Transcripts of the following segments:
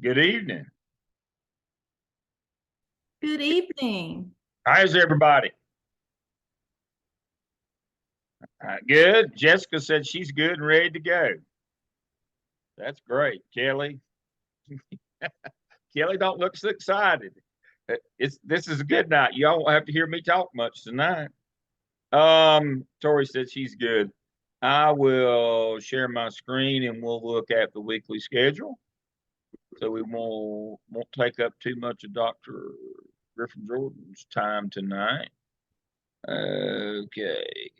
Good evening. Good evening. How's everybody? Good. Jessica said she's good and ready to go. That's great. Kelly. Kelly don't look so excited. This is a good night. Y'all won't have to hear me talk much tonight. Tori said she's good. I will share my screen and we'll look at the weekly schedule. So we won't take up too much of Dr. Griffin Jordan's time tonight. Okay.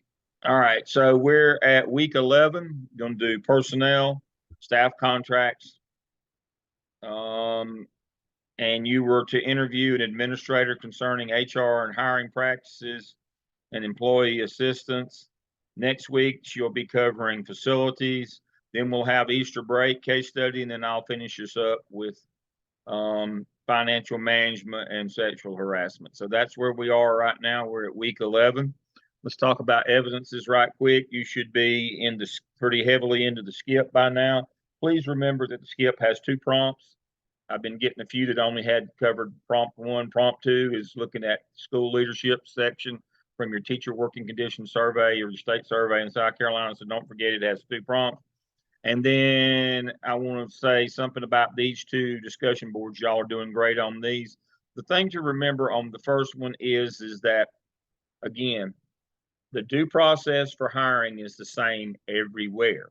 All right. So we're at week 11. Going to do personnel, staff contracts. And you were to interview an administrator concerning HR and hiring practices and employee assistance. Next week, she'll be covering facilities. Then we'll have Easter break case study, and then I'll finish us up with financial management and sexual harassment. So that's where we are right now. We're at week 11. Let's talk about evidences right quick. You should be in the pretty heavily into the skip by now. Please remember that the skip has 2 prompts. I've been getting a few that only had covered prompt 1. Prompt 2 is looking at school leadership section from your teacher working conditions survey or your state survey in South Carolina. So don't forget it has 2 prompts. And then I want to say something about these 2 discussion boards. Y'all are doing great on these. The thing to remember on the first one is that, again, the due process for hiring is the same everywhere.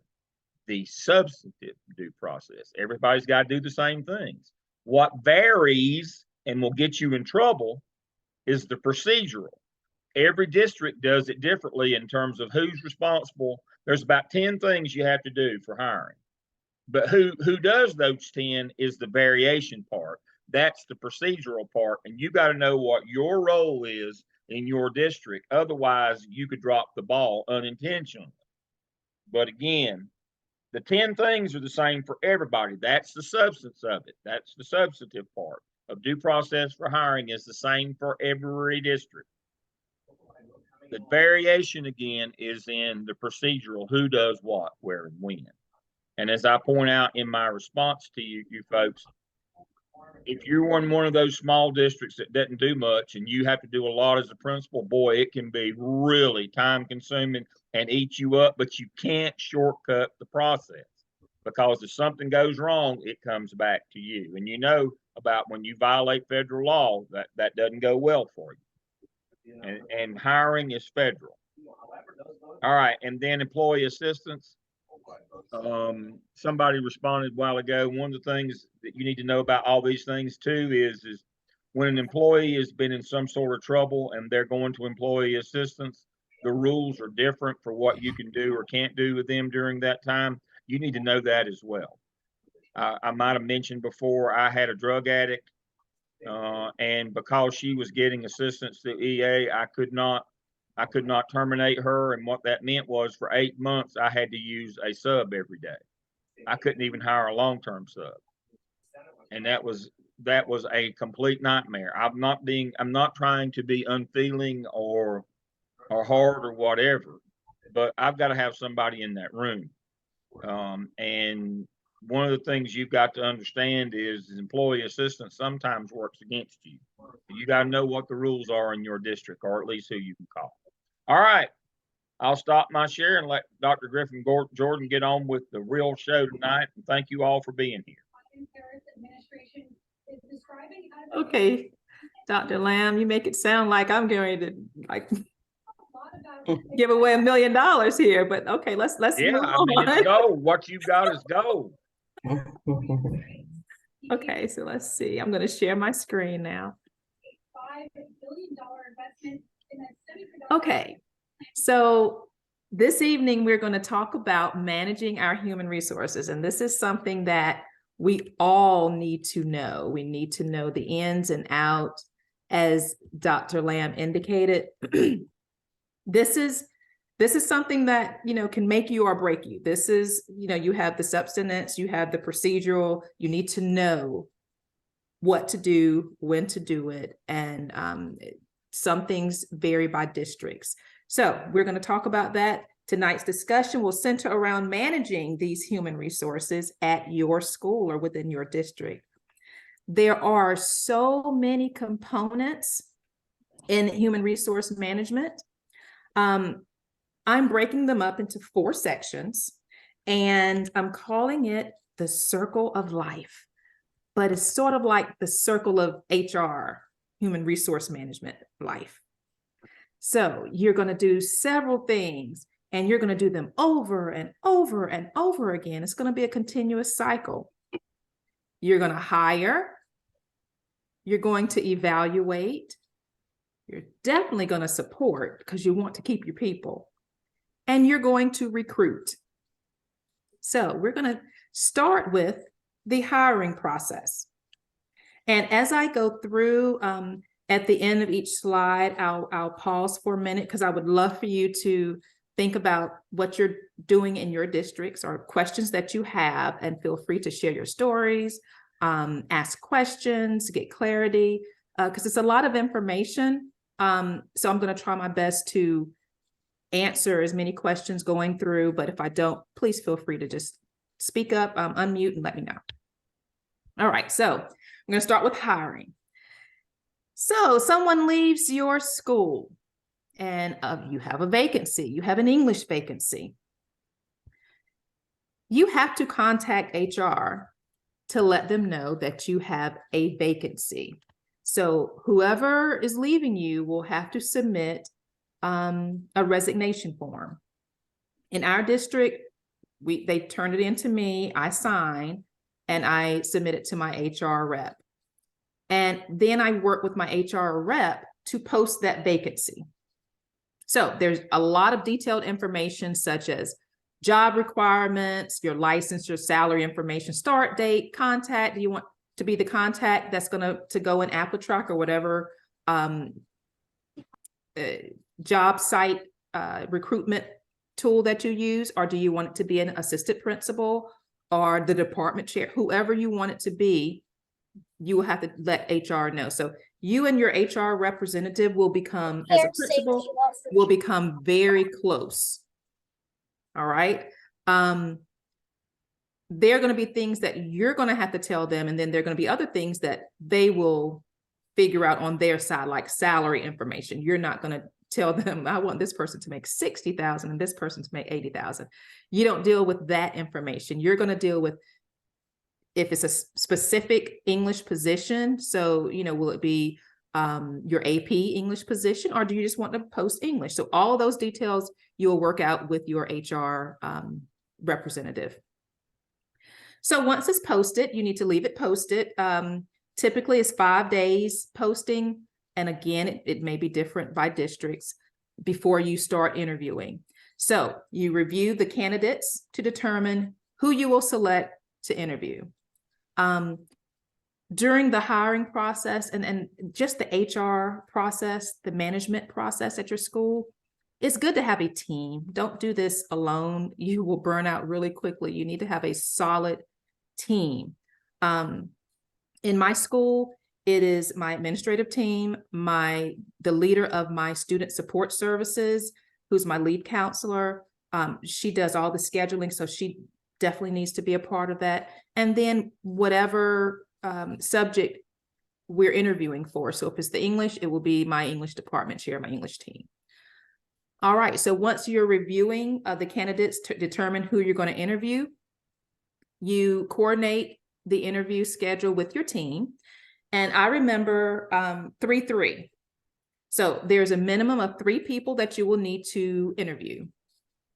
The substantive due process, everybody's got to do the same things. What varies and will get you in trouble is the procedural. Every district does it differently in terms of who's responsible. There's about 10 things you have to do for hiring, but who does those 10 is the variation part. That's the procedural part, and you got to know what your role is in your district. Otherwise, you could drop the ball unintentionally. But again, the 10 things are the same for everybody. That's the substance of it. That's the substantive part of due process for hiring is the same for every district. The variation, again, is in the procedural, who does what, where, and when. And as I point out in my response to you folks, if you're in one of those small districts that doesn't do much and you have to do a lot as a principal, boy, it can be really time consuming and eat you up, but you can't shortcut the process because if something goes wrong, it comes back to you. And you know about when you violate federal law, that doesn't go well for you. And hiring is federal. All right, and then employee assistance. Somebody responded a while ago. One of the things that you need to know about all these things too is when an employee has been in some sort of trouble and they're going to employee assistance, the rules are different for what you can do or can't do with them during that time. You need to know that as well. I might have mentioned before, I had a drug addict, and because she was getting assistance to EA, I could not terminate her. And what that meant was for 8 months, I had to use a sub every day. I couldn't even hire a long-term sub. And that was a complete nightmare. I'm not trying to be unfeeling or hard or whatever, but I've got to have somebody in that room. And one of the things you've got to understand is employee assistance sometimes works against you. You got to know what the rules are in your district, or at least who you can call. All right, I'll stop my share and let Dr. Griffin Jordan get on with the real show tonight. And thank you all for being here. Okay, Dr. Lamb, you make it sound like I'm going to give away $1 million here, but okay, let's move on. It's gold. What you've got is gold. Okay, so let's see. I'm going to share my screen now. Okay, so this evening we're going to talk about managing our human resources, and this is something that we all need to know. We need to know the ins and outs, as Dr. Lamb indicated. This is something that, can make you or break you. This is, you have the substance, you have the procedural, you need to know what to do, when to do it. And some things vary by districts. So we're going to talk about that. Tonight's discussion will center around managing these human resources at your school or within your district. There are so many components in human resource management. I'm breaking them up into 4 sections, and I'm calling it the circle of life, but it's sort of like the circle of HR, human resource management life. So you're going to do several things, and you're going to do them over and over and over again. It's going to be a continuous cycle. You're going to hire. You're going to evaluate. You're definitely going to support because you want to keep your people. And you're going to recruit. So we're going to start with the hiring process. And as I go through, at the end of each slide, I'll pause for a minute because I would love for you to think about what you're doing in your districts or questions that you have, and feel free to share your stories, ask questions, get clarity, because it's a lot of information. So I'm going to try my best to answer as many questions going through, but if I don't, please feel free to just speak up, unmute, and let me know. All right, so I'm going to start with hiring. So someone leaves your school and you have a vacancy, you have an English vacancy. You have to contact HR to let them know that you have a vacancy. So whoever is leaving you will have to submit a resignation form. In our district, they turned it into me, I sign, and I submit it to my HR rep. And then I work with my HR rep to post that vacancy. So there's a lot of detailed information such as job requirements, your license, your salary information, start date, contact. Do you want to be the contact that's going to go in AppleTrack or whatever job site recruitment tool that you use? Or do you want it to be an assistant principal or the department chair? Whoever you want it to be, you will have to let HR know. So you and your HR representative will become, as a principal, will become very close. All right. There are going to be things that you're going to have to tell them, and then there are going to be other things that they will figure out on their side, like salary information. You're not going to tell them, I want this person to make 60,000 and this person to make 80,000. You don't deal with that information. You're going to deal with if it's a specific English position. So, will it be your AP English position, or do you just want to post English? So all those details you'll work out with your HR representative. So once it's posted, you need to leave it posted. Typically it's 5 days posting. And again, it may be different by districts before you start interviewing. So you review the candidates to determine who you will select to interview. During the hiring process and just the HR process, the management process at your school, it's good to have a team. Don't do this alone. You will burn out really quickly. You need to have a solid team. In my school, it is my administrative team, the leader of my student support services, who's my lead counselor. She does all the scheduling, so she definitely needs to be a part of that. And then whatever subject we're interviewing for. So if it's the English, it will be my English department chair, my English team. All right, so once you're reviewing the candidates to determine who you're going to interview, you coordinate the interview schedule with your team. And I remember 3-3. So there's a minimum of 3 people that you will need to interview.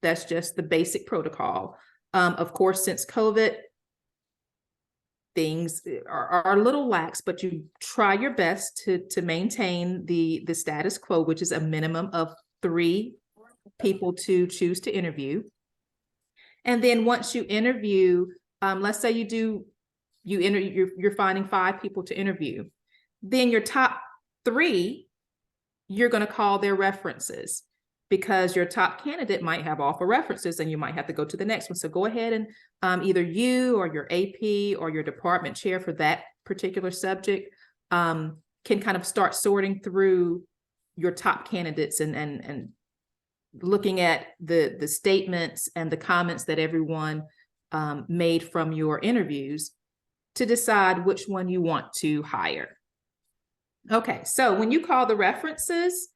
That's just the basic protocol. Of course, since COVID, things are a little lax, but you try your best to maintain the status quo, which is a minimum of 3 people to choose to interview. And then once you interview, let's say you're finding 5 people to interview, then your top 3, you're going to call their references, because your top candidate might have offer references and you might have to go to the next one. So go ahead and either you or your AP or your department chair for that particular subject can kind of start sorting through your top candidates and looking at the statements and the comments that everyone made from your interviews. to decide which one you want to hire. Okay, so when you call the references,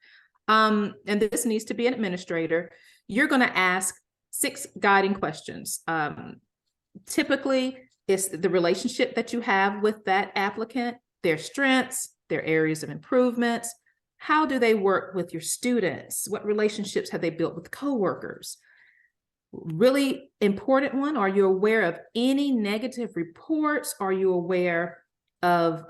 and this needs to be an administrator, you're going to ask 6 guiding questions. Typically, it's the relationship that you have with that applicant, their strengths, their areas of improvements. How do they work with your students? What relationships have they built with coworkers? Really important one, are you aware of any negative reports? Are you aware of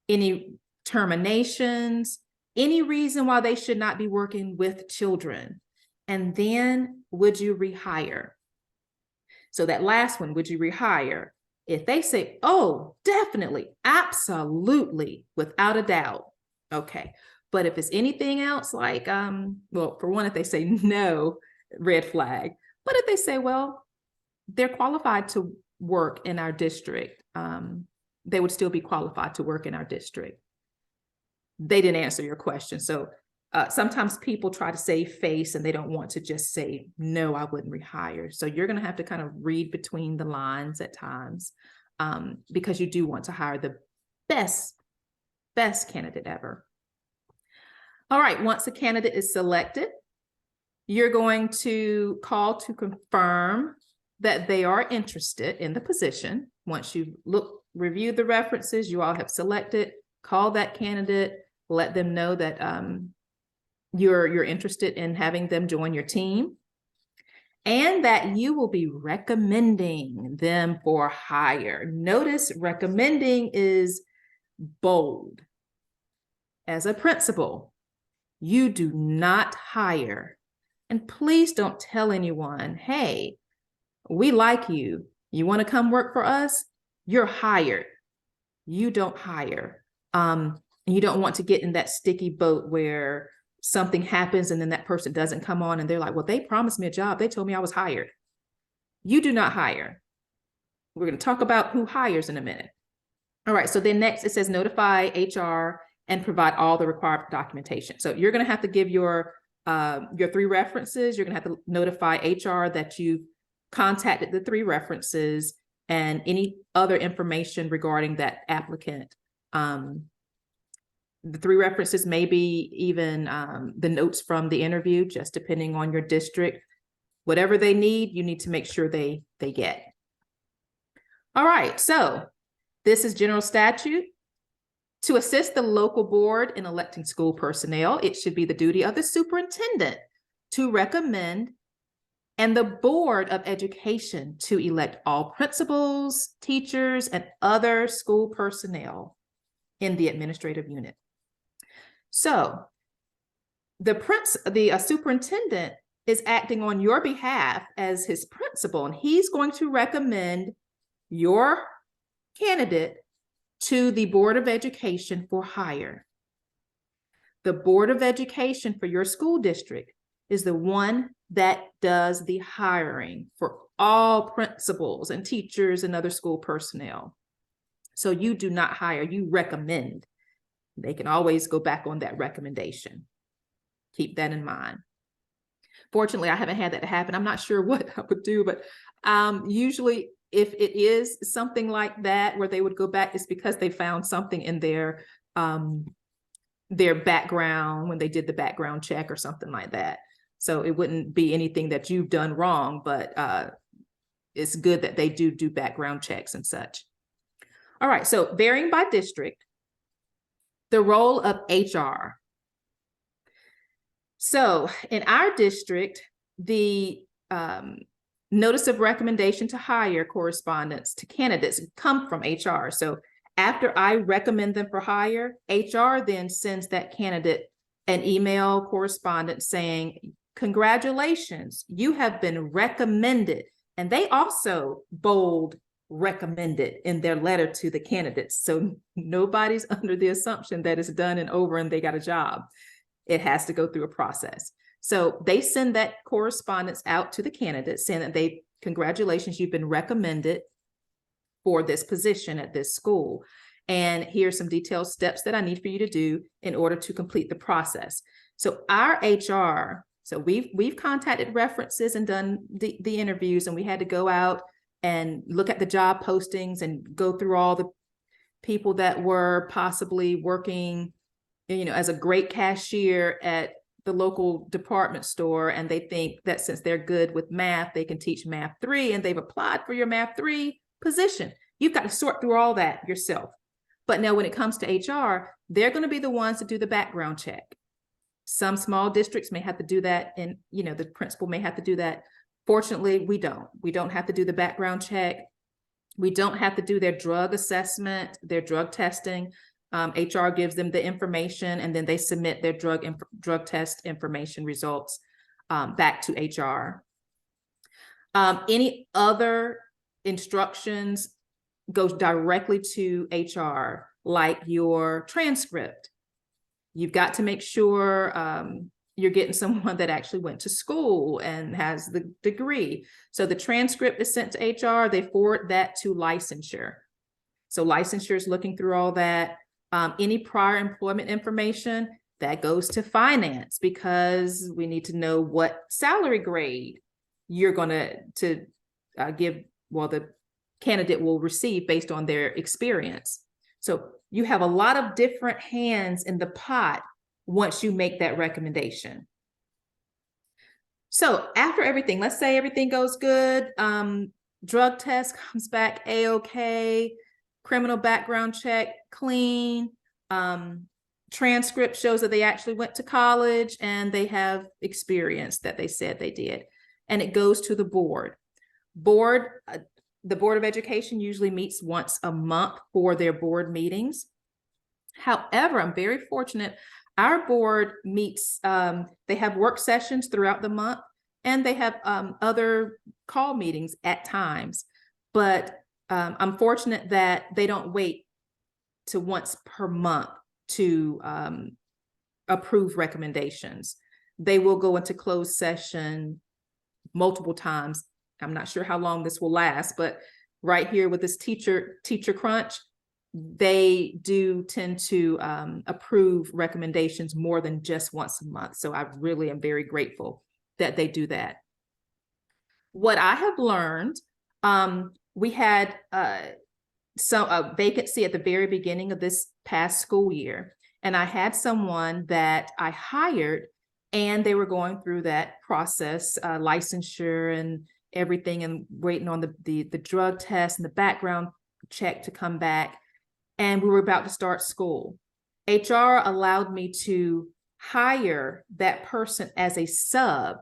any terminations? Any reason why they should not be working with children? And then, would you rehire? So that last one, would you rehire? If they say, oh, definitely, absolutely, without a doubt, okay. But if it's anything else, like, well, for one, if they say no, red flag. But if they say, well, they're qualified to work in our district, they would still be qualified to work in our district. They didn't answer your question. So sometimes people try to save face and they don't want to just say, no, I wouldn't rehire. So you're going to have to kind of read between the lines at times, because you do want to hire the best candidate ever. All right, once a candidate is selected, you're going to call to confirm that they are interested in the position. Once you've reviewed the references, you all have selected, call that candidate, let them know that you're interested in having them join your team, and that you will be recommending them for hire. Notice recommending is bold. As a principal, you do not hire. And please don't tell anyone, hey, we like you. You want to come work for us? You're hired. You don't hire. And you don't want to get in that sticky boat where something happens and then that person doesn't come on and they're like, well, they promised me a job. They told me I was hired. You do not hire. We're going to talk about who hires in a minute. All right. So then next it says notify HR and provide all the required documentation. So you're going to have to give your 3 references. You're going to have to notify HR that you've contacted the 3 references and any other information regarding that applicant. The 3 references, maybe even the notes from the interview, just depending on your district. Whatever they need, you need to make sure they get. All right, so this is general statute. To assist the local board in electing school personnel, it should be the duty of the superintendent to recommend and the Board of Education to elect all principals, teachers, and other school personnel in the administrative unit. So the superintendent is acting on your behalf as his principal, and he's going to recommend your candidate to the Board of Education for hire. The Board of Education for your school district is the one that does the hiring for all principals and teachers and other school personnel. So you do not hire, you recommend. They can always go back on that recommendation. Keep that in mind. Fortunately, I haven't had that happen. I'm not sure what I would do, but usually if it is something like that where they would go back, it's because they found something in their background when they did the background check or something like that. So it wouldn't be anything that you've done wrong, but it's good that they do background checks and such. All right, so varying by district, the role of HR. So in our district, the notice of recommendation to hire correspondence to candidates come from HR. So after I recommend them for hire, HR then sends that candidate an email correspondence saying, congratulations, you have been recommended. And they also bold recommended in their letter to the candidates. So nobody's under the assumption that it's done and over and they got a job. It has to go through a process. So they send that correspondence out to the candidates saying that congratulations, you've been recommended for this position at this school. And here's some detailed steps that I need for you to do in order to complete the process. So our HR, so we've contacted references and done the interviews, and we had to go out and look at the job postings and go through all the people that were possibly working, as a great cashier at the local department store, and they think that since they're good with math, they can teach math 3, and they've applied for your math 3 position. You've got to sort through all that yourself. But now when it comes to HR, they're going to be the ones to do the background check. Some small districts may have to do that, and the principal may have to do that. Fortunately, we don't. We don't have to do the background check. We don't have to do their drug assessment, their drug testing. HR gives them the information, and then they submit their drug test information results back to HR. Any other instructions goes directly to HR, like your transcript. You've got to make sure you're getting someone that actually went to school and has the degree. So the transcript is sent to HR. They forward that to licensure. So licensure is looking through all that. Any prior employment information, that goes to finance, because we need to know what salary grade you're going to give, well, the candidate will receive based on their experience. So you have a lot of different hands in the pot once you make that recommendation. So after everything, let's say everything goes good, drug test comes back A-OK, criminal background check clean, transcript shows that they actually went to college and they have experience that they said they did, and it goes to the board. The Board of Education usually meets once a month for their board meetings. However, I'm very fortunate. Our board meets, they have work sessions throughout the month, and they have other call meetings at times. But I'm fortunate that they don't wait to once per month to approve recommendations. They will go into closed session multiple times. I'm not sure how long this will last, but right here with this teacher crunch, they do tend to approve recommendations more than just once a month. So I really am very grateful that they do that. What I have learned, we had a vacancy at the very beginning of this past school year, and I had someone that I hired, and they were going through that process, licensure and everything, and waiting on the drug test and the background check to come back. And we were about to start school. HR allowed me to hire that person as a sub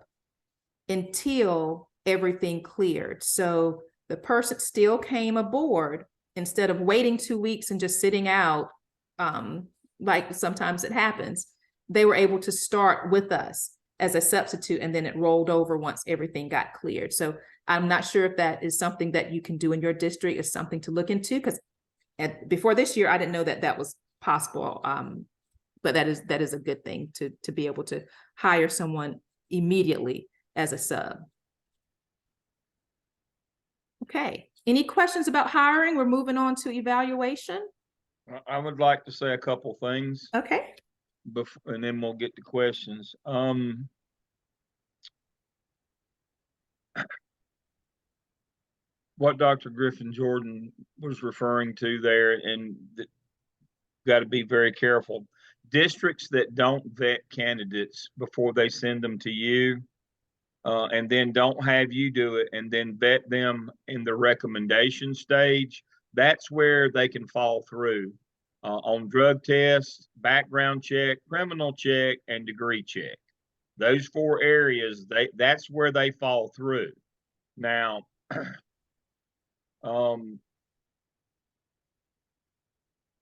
until everything cleared. So the person still came aboard instead of waiting 2 weeks and just sitting out, like sometimes it happens. They were able to start with us as a substitute, and then it rolled over once everything got cleared. So I'm not sure if that is something that you can do in your district. Is something to look into, because before this year, I didn't know that that was possible. But that is a good thing to be able to hire someone immediately as a sub. Okay, any questions about hiring? We're moving on to evaluation. I would like to say a couple things. Okay. And then we'll get to questions. What Dr. Griffin Jordan was referring to there, and got to be very careful. Districts that don't vet candidates before they send them to you, and then don't have you do it, and then vet them in the recommendation stage, that's where they can fall through on drug tests, background check, criminal check, and degree check. Those 4 areas, that's where they fall through. Now,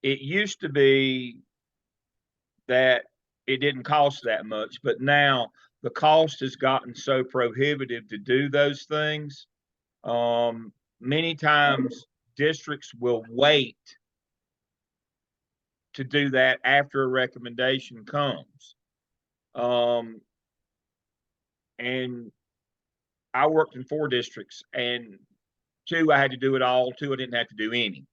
it used to be that it didn't cost that much, but now the cost has gotten so prohibitive to do those things. Many times districts will wait to do that after a recommendation comes. And I worked in 4 districts, and 2 I had to do it all, 2 I didn't have to do any.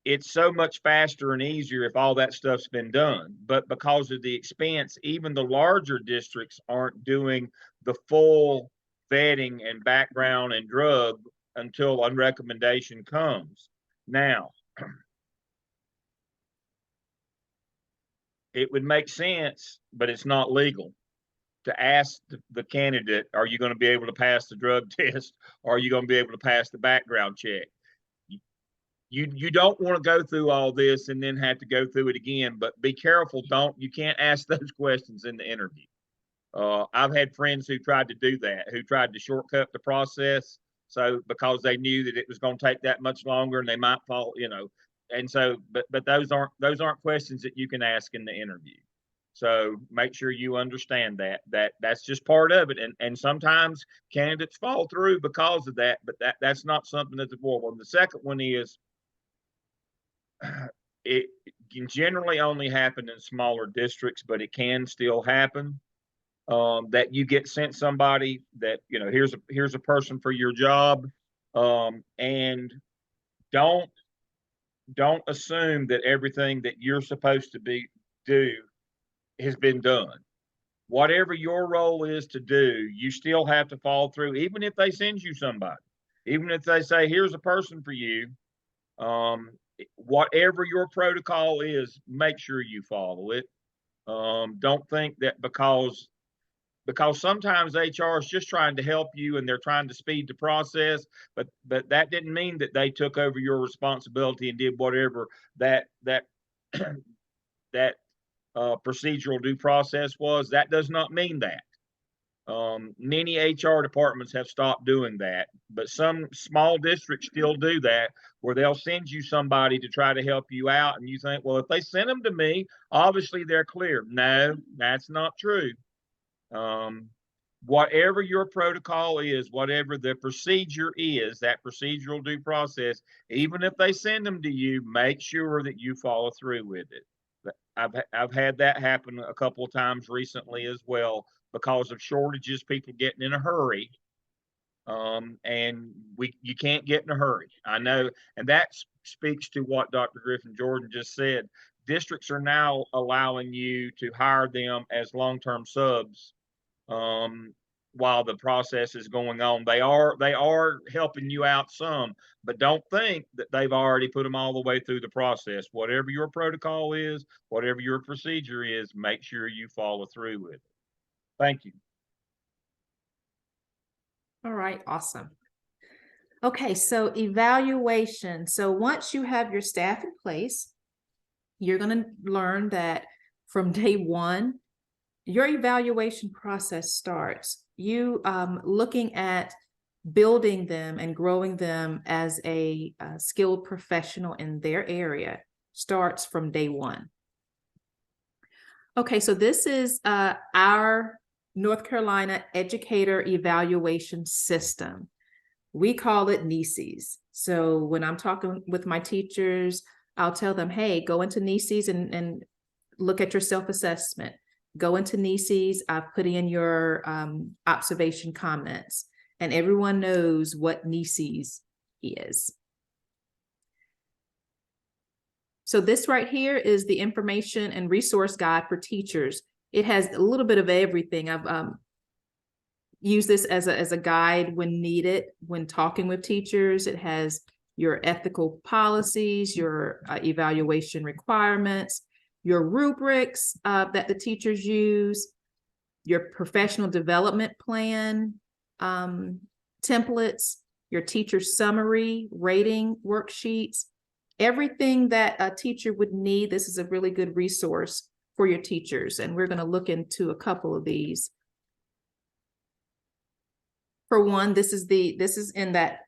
It's so much faster and easier if all that stuff's been done. But because of the expense, even the larger districts aren't doing the full vetting and background and drug until a recommendation comes. Now, it would make sense, but it's not legal to ask the candidate, are you going to be able to pass the drug test? Or are you going to be able to pass the background check? You don't want to go through all this and then have to go through it again, but be careful. You can't ask those questions in the interview. I've had friends who tried to do that, who tried to shortcut the process. So because they knew that it was going to take that much longer and they might fall, and so, but those aren't questions that you can ask in the interview. So make sure you understand that's just part of it. And sometimes candidates fall through because of that, but that's not something that's avoidable. And the second one is, it can generally only happen in smaller districts, but it can still happen. That you get sent somebody that, here's a person for your job, and don't assume that everything that you're supposed to do has been done. Whatever your role is to do, you still have to follow through, even if they send you somebody, even if they say, here's a person for you. Whatever your protocol is, make sure you follow it. Don't think that because sometimes HR is just trying to help you and they're trying to speed the process, but that didn't mean that they took over your responsibility and did whatever that procedural due process was. That does not mean that. Many HR departments have stopped doing that, but some small districts still do that, where they'll send you somebody to try to help you out, and you think, well, if they send them to me, obviously they're clear. No, that's not true. Whatever your protocol is, whatever the procedure is, that procedural due process, even if they send them to you, make sure that you follow through with it. I've had that happen a couple of times recently as well, because of shortages, people getting in a hurry. And you can't get in a hurry. I know, and that speaks to what Dr. Griffin Jordan just said. Districts are now allowing you to hire them as long-term subs, while the process is going on. They are helping you out some, but don't think that they've already put them all the way through the process. Whatever your protocol is, whatever your procedure is, make sure you follow through with it. Thank you. All right, awesome. Okay, so evaluation. So once you have your staff in place, you're going to learn that from day one, your evaluation process starts. You looking at building them and growing them as a skilled professional in their area starts from day one. Okay, so this is our North Carolina Educator Evaluation System. We call it NECES. So when I'm talking with my teachers, I'll tell them, hey, go into NECES and look at your self-assessment. Go into NECES. I've put in your observation comments, and everyone knows what NECES is. So this right here is the information and resource guide for teachers. It has a little bit of everything. I've used this as a guide when needed, when talking with teachers. It has your ethical policies, your evaluation requirements, your rubrics that the teachers use, your professional development plan templates, your teacher summary, rating worksheets, everything that a teacher would need. This is a really good resource for your teachers, and we're going to look into a couple of these. For one, this is in that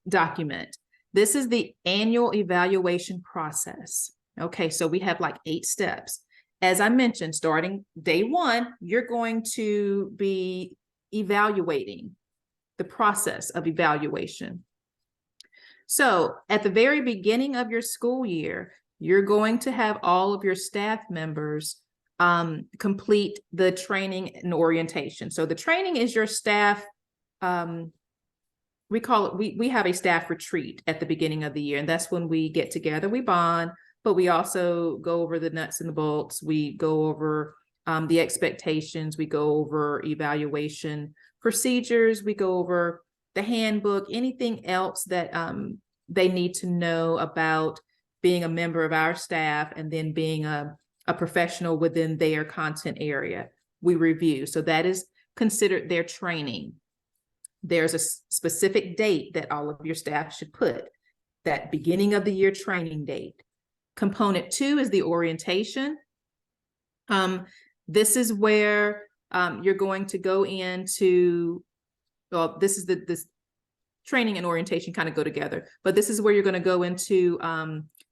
document. This is the annual evaluation process. Okay, so we have like 8 steps. As I mentioned, starting day one, you're going to be evaluating the process of evaluation. So at the very beginning of your school year, you're going to have all of your staff members complete the training and orientation. So the training is your staff. We call it, we have a staff retreat at the beginning of the year, and that's when we get together, we bond, but we also go over the nuts and the bolts. We go over the expectations. We go over evaluation procedures. We go over the handbook, anything else that they need to know about being a member of our staff and then being a professional within their content area, we review. So that is considered their training. There's a specific date that all of your staff should put, that beginning of the year training date. Component 2 is the orientation. This is where you're going to go into, well, this training and orientation kind of go together, but this is where you're going to go into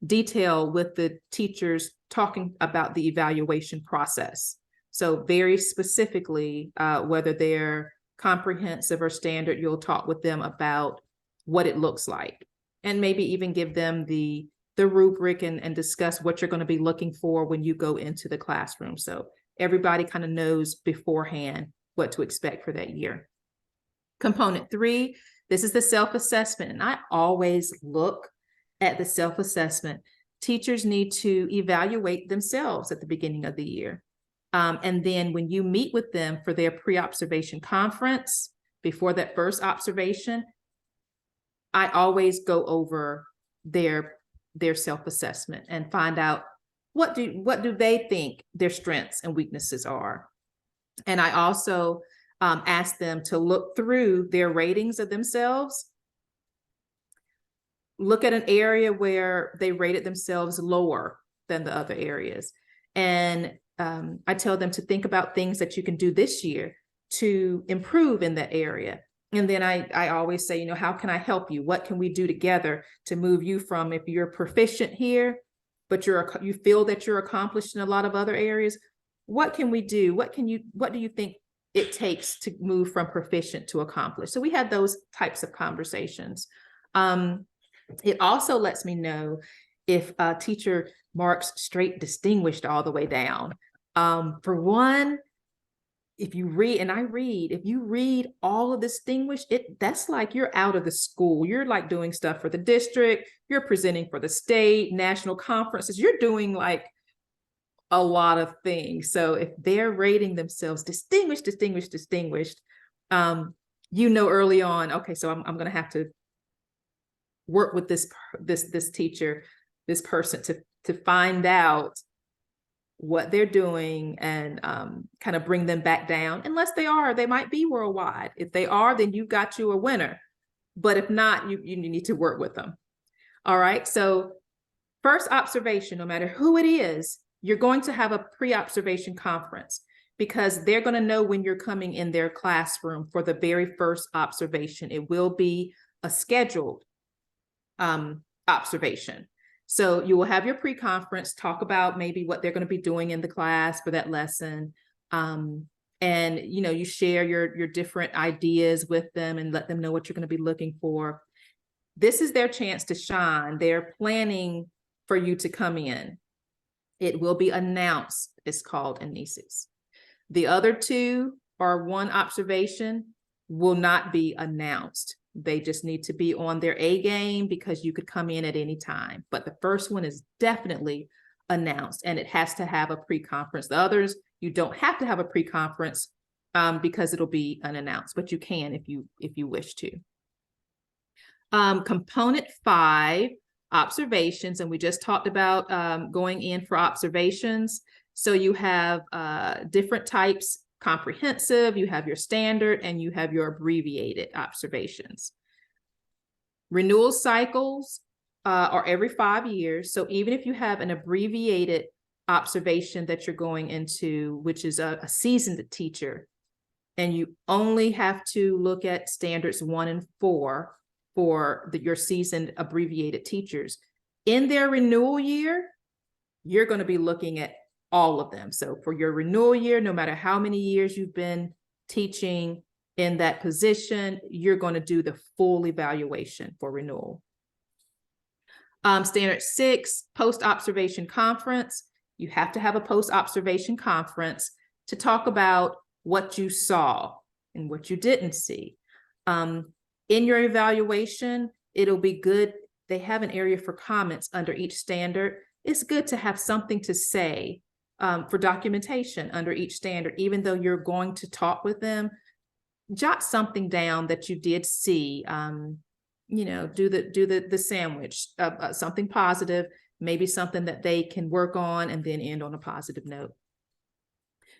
detail with the teachers talking about the evaluation process. So very specifically, whether they're comprehensive or standard, you'll talk with them about what it looks like, and maybe even give them the rubric and discuss what you're going to be looking for when you go into the classroom. So everybody kind of knows beforehand what to expect for that year. Component 3, this is the self-assessment. And I always look at the self-assessment. Teachers need to evaluate themselves at the beginning of the year. And then when you meet with them for their pre-observation conference, before that first observation, I always go over their self-assessment and find out what do they think their strengths and weaknesses are. And I also ask them to look through their ratings of themselves, look at an area where they rated themselves lower than the other areas. And I tell them to think about things that you can do this year to improve in that area. And then I always say, how can I help you? What can we do together to move you from, if you're proficient here, but you feel that you're accomplished in a lot of other areas, what can we do? What do you think it takes to move from proficient to accomplished? So we had those types of conversations. It also lets me know if a teacher marks straight distinguished all the way down. For one, if you read, and I read, if you read all of distinguished, that's like you're out of the school. You're like doing stuff for the district. You're presenting for the state, national conferences. You're doing like a lot of things. So if they're rating themselves distinguished, early on, okay, so I'm going to have to work with this teacher, this person to find out what they're doing and kind of bring them back down. Unless they might be worldwide. If they are, then you've got you a winner. But if not, you need to work with them. All right. So first observation, no matter who it is, you're going to have a pre-observation conference, because they're going to know when you're coming in their classroom for the very first observation. It will be a scheduled observation. So you will have your pre-conference, talk about maybe what they're going to be doing in the class for that lesson. And, you share your different ideas with them and let them know what you're going to be looking for. This is their chance to shine. They're planning for you to come in. It will be announced, it's called in NESIS. The other two or one observation will not be announced. They just need to be on their A game, because you could come in at any time. But the first one is definitely announced, and it has to have a pre-conference. The others, you don't have to have a pre-conference because it'll be unannounced, but you can if you wish to. Component 5, observations, and we just talked about going in for observations. So you have different types. Comprehensive, you have your standard, and you have your abbreviated observations. Renewal cycles are every 5 years. So even if you have an abbreviated observation that you're going into, which is a seasoned teacher, and you only have to look at standards 1 and 4 for your seasoned abbreviated teachers, in their renewal year, you're going to be looking at all of them. So for your renewal year, no matter how many years you've been teaching in that position, you're going to do the full evaluation for renewal. Standard 6, post-observation conference. You have to have a post-observation conference to talk about what you saw and what you didn't see. In your evaluation, it'll be good. They have an area for comments under each standard. It's good to have something to say for documentation under each standard. Even though you're going to talk with them, jot something down that you did see. You know, do the sandwich, something positive, maybe something that they can work on, and then end on a positive note.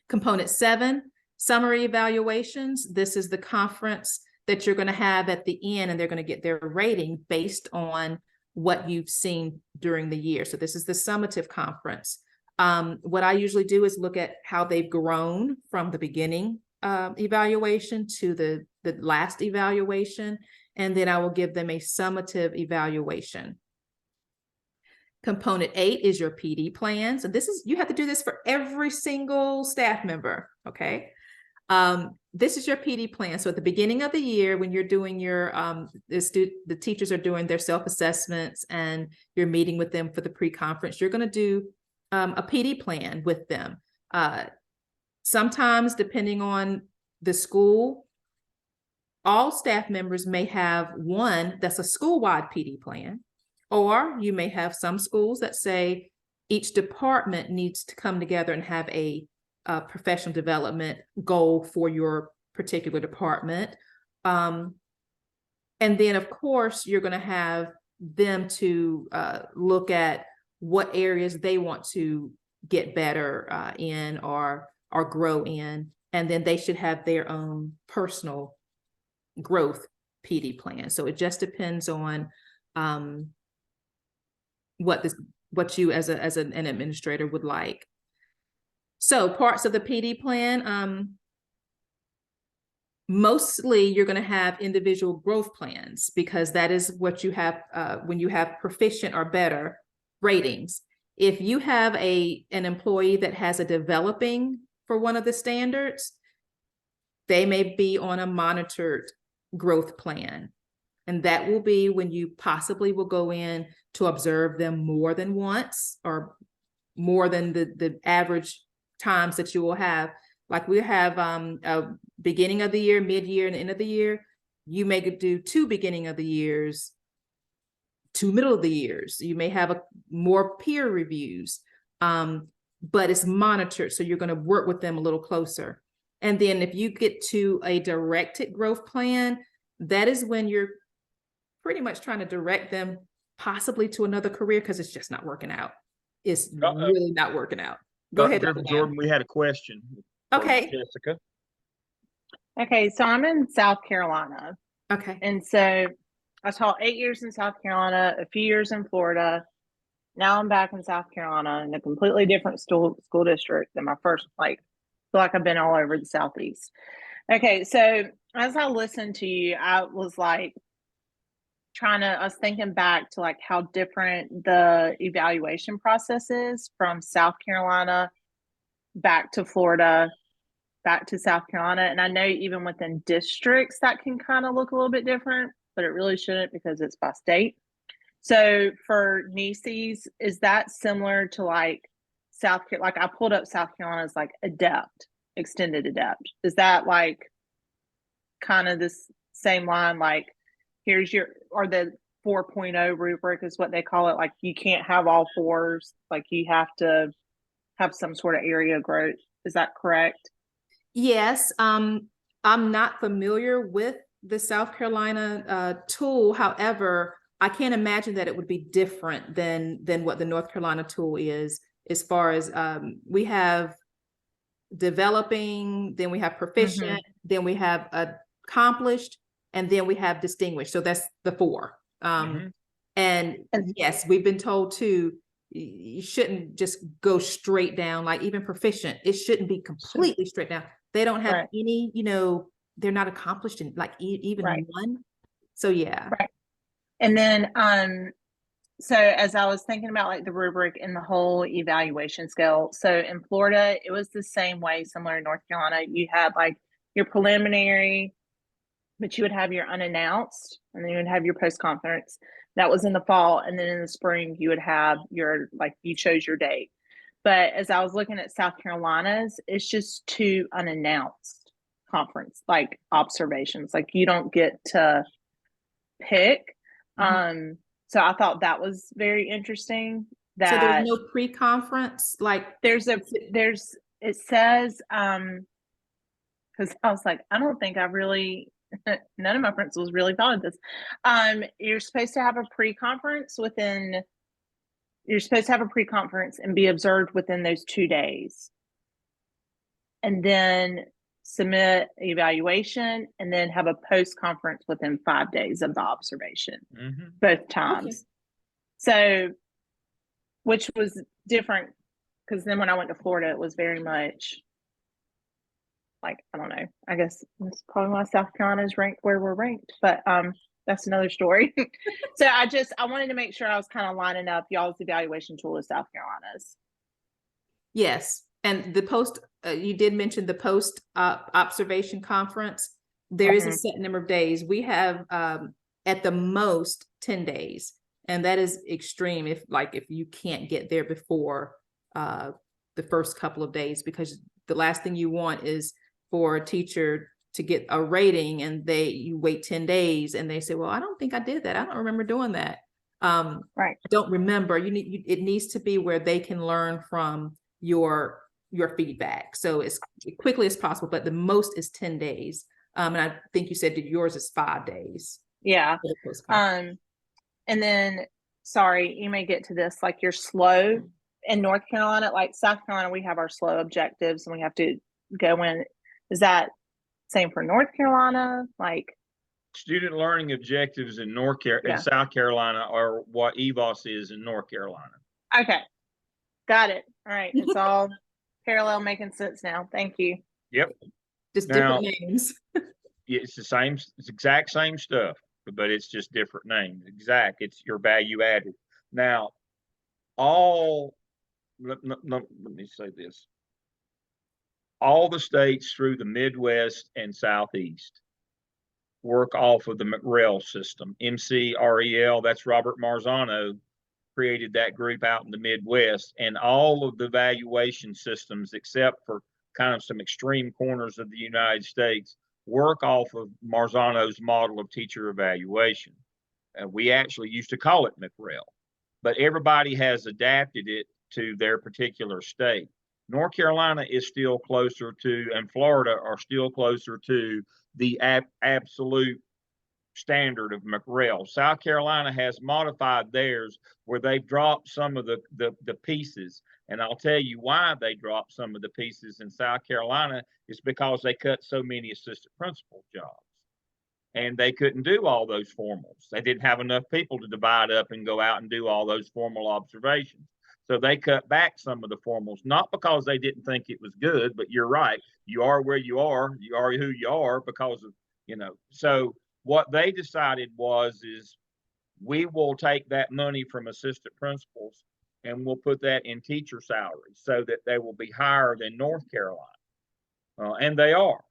Component 7, summary evaluations. This is the conference that you're going to have at the end, and they're going to get their rating based on what you've seen during the year. So this is the summative conference. What I usually do is look at how they've grown from the beginning evaluation to the last evaluation, and then I will give them a summative evaluation. Component 8 is your PD plan. So this is, you have to do this for every single staff member, okay? This is your PD plan. So at the beginning of the year, when you're doing your, the teachers are doing their self-assessments and you're meeting with them for the pre-conference, you're gonna do a PD plan with them. Sometimes, depending on the school, all staff members may have one that's a school-wide PD plan, or you may have some schools that say each department needs to come together and have a professional development goal for your particular department. And then, of course, you're going to have them to look at what areas they want to get better in or grow in. And then they should have their own personal growth PD plan. So it just depends on what you as an administrator would like. So parts of the PD plan, mostly you're going to have individual growth plans, because that is what you have when you have proficient or better ratings. If you have an employee that has a developing for one of the standards, they may be on a monitored growth plan. And that will be when you possibly will go in to observe them more than once, or more than the average times that you will have. Like we have a beginning of the year, mid-year, and end of the year. You may do 2 beginning of the years, 2 middle of the years. You may have more peer reviews, but it's monitored. So you're going to work with them a little closer. And then if you get to a directed growth plan, that is when you're pretty much trying to direct them possibly to another career, because it's just not working out. It's really not working out. Go ahead, Griffin, Jordan, we had a question. Okay. Jessica. Okay, so I'm in South Carolina. Okay. And so I taught 8 years in South Carolina, a few years in Florida. Now I'm back in South Carolina in a completely different school district than my first, like, feel like I've been all over the Southeast. Okay, so as I listened to you, I was like, I was thinking back to like how different the evaluation process is from South Carolina back to Florida, back to South Carolina. And I know even within districts that can kind of look a little bit different, but it really shouldn't, because it's by state. So for NECs, is that similar to like like I pulled up South Carolina's like adept, extended adept. Is that like kind of this same line, like here's or the 4.0 rubric is what they call it, like you can't have all 4s, like you have to have some sort of area growth. Is that correct? Yes. I'm not familiar with the South Carolina tool. However, I can't imagine that it would be different than what the North Carolina tool is, as far as we have developing, then we have proficient, then we have accomplished, and then we have distinguished. So that's the 4. And yes, we've been told too, you shouldn't just go straight down, like even proficient, it shouldn't be completely straight down. They don't have any, they're not accomplished in like even one. So yeah. Right. And then, so as I was thinking about like the rubric and the whole evaluation scale, so in Florida, it was the same way, similar to North Carolina. You had like your preliminary, but you would have your unannounced, and then you would have your post-conference. That was in the fall. And then in the spring, you would have your, like, you chose your date. But as I was looking at South Carolina's, it's just 2 unannounced conference, like observations. Like you don't get to pick. So I thought that was very interesting. That so there's no pre-conference, like it says because I was like, I don't think I really, none of my principals really followed this. You're supposed to have a pre-conference and be observed within those 2 days. And then submit evaluation and then have a post-conference within 5 days of the observation, both times. So, which was different because then when I went to Florida, it was very much like, I don't know, I guess that's probably why South Carolina is ranked where we're ranked, but that's another story. So I wanted to make sure I was kind of lining up y'all's evaluation tool with South Carolina's. Yes. And the post, you did mention the post observation conference. There is a set number of days. We have at the most 10 days. And that is extreme if you can't get there before the first couple of days, because the last thing you want is for a teacher to get a rating and you wait 10 days and they say, well, I don't think I did that. I don't remember doing that. Right. Don't remember. It needs to be where they can learn from your feedback. So as quickly as possible, but the most is 10 days. And I think you said that yours is 5 days. Yeah. And then, sorry, you may get to this, like you're slow in North Carolina, like South Carolina, we have our slow objectives and we have to go in. Is that same for North Carolina? Like student learning objectives in in South Carolina are what EVOS is in North Carolina. Okay. Got it. All right. It's all parallel, making sense now. Thank you. Yep. Just different names. It's the exact same stuff, but it's just different names. It's your value added. Now, let me say this. All the states through the Midwest and Southeast work off of the MELS system. MELS, that's Robert Marzano created that group out in the Midwest, and all of the evaluation systems, except for kind of some extreme corners of the United States, work off of Marzano's model of teacher evaluation. We actually used to call it MELS, but everybody has adapted it to their particular state. North Carolina is still closer to, and Florida are still closer to the absolute standard of MELS. South Carolina has modified theirs where they've dropped some of the pieces. And I'll tell you why they dropped some of the pieces in South Carolina is because they cut so many assistant principal jobs. And they couldn't do all those formals. They didn't have enough people to divide up and go out and do all those formal observations. So they cut back some of the formals, not because they didn't think it was good, but you're right. You are where you are who you are because of, so what they decided is we will take that money from assistant principals and we'll put that in teacher salaries so that they will be higher than North Carolina. And they are.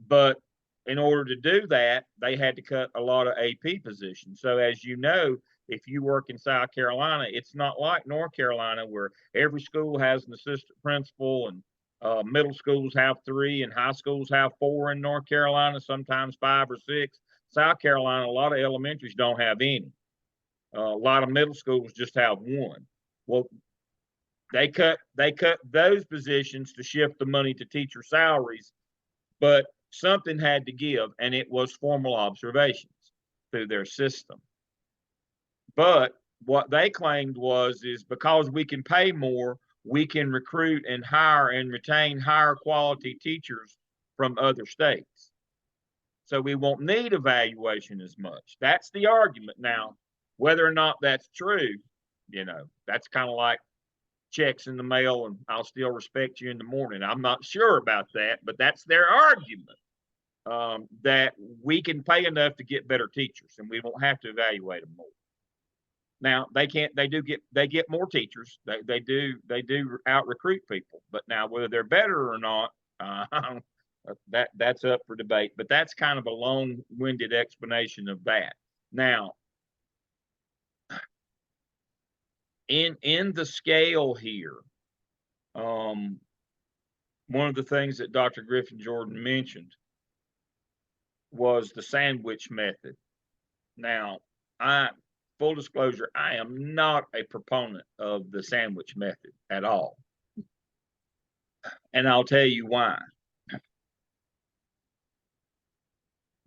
But in order to do that, they had to cut a lot of AP positions. So as you know, if you work in South Carolina, it's not like North Carolina where every school has an assistant principal and middle schools have 3 and high schools have 4 in North Carolina, sometimes 5 or 6. South Carolina, a lot of elementaries don't have any. A lot of middle schools just have 1. Well, they cut those positions to shift the money to teacher salaries, but something had to give, and it was formal observations through their system. But what they claimed is because we can pay more, we can recruit and hire and retain higher quality teachers from other states. So we won't need evaluation as much. That's the argument. Now, whether or not that's true, that's kind of like checks in the mail and I'll still respect you in the morning. I'm not sure about that, but that's their argument, that we can pay enough to get better teachers and we won't have to evaluate them more. Now they get more teachers. They do out recruit people, but now whether they're better or not, that's up for debate. But that's kind of a long-winded explanation of that. Now, in the scale here, one of the things that Dr. Griffin Jordan mentioned was the sandwich method. Now, full disclosure, I am not a proponent of the sandwich method at all. And I'll tell you why.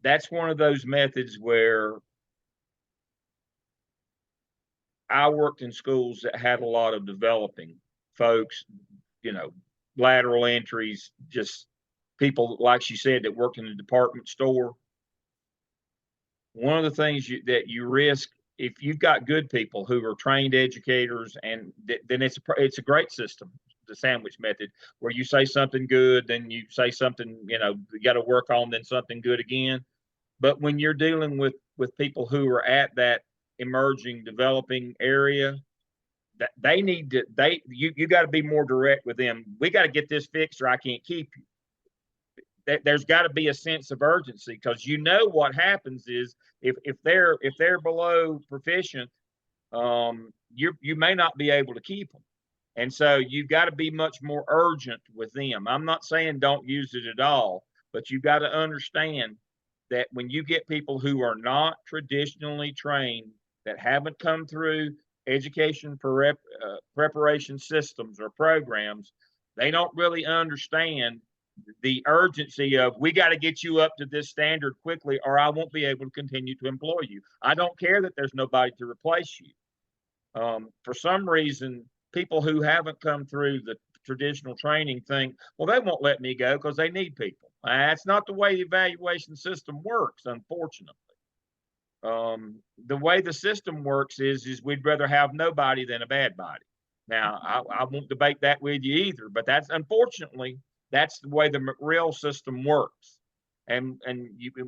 that's one of those methods where I worked in schools that had a lot of developing folks, you know, lateral entries, just people, like she said, that worked in the department store. One of the things that you risk, if you've got good people who are trained educators, and then it's a great system, the sandwich method, where you say something good, then you say something, you got to work on, then something good again. But when you're dealing with people who are at that emerging, developing area, that they need to, you got to be more direct with them. We got to get this fixed, or I can't keep you. There's got to be a sense of urgency, because what happens is if they're below proficient, you may not be able to keep them, and so you've got to be much more urgent with them. I'm not saying don't use it at all, but you've got to understand that when you get people who are not traditionally trained, that haven't come through education preparation systems or programs, they don't really understand the urgency of, we got to get you up to this standard quickly, or I won't be able to continue to employ you. I don't care that there's nobody to replace you. For some reason, people who haven't come through the traditional training think, well, they won't let me go because they need people. That's not the way the evaluation system works, unfortunately. The way the system works is we'd rather have nobody than a bad body. Now, I won't debate that with you either, but unfortunately, that's the way the McReal system works. And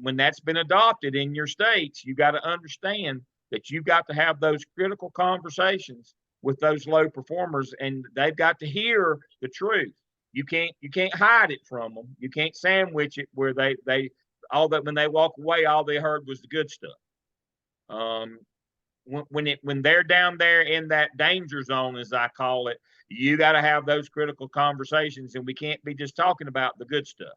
when that's been adopted in your states, you got to understand that you've got to have those critical conversations with those low performers, and they've got to hear the truth. You can't hide it from them. You can't sandwich it where when they walk away, all they heard was the good stuff. When they're down there in that danger zone, as I call it, you got to have those critical conversations, and we can't be just talking about the good stuff.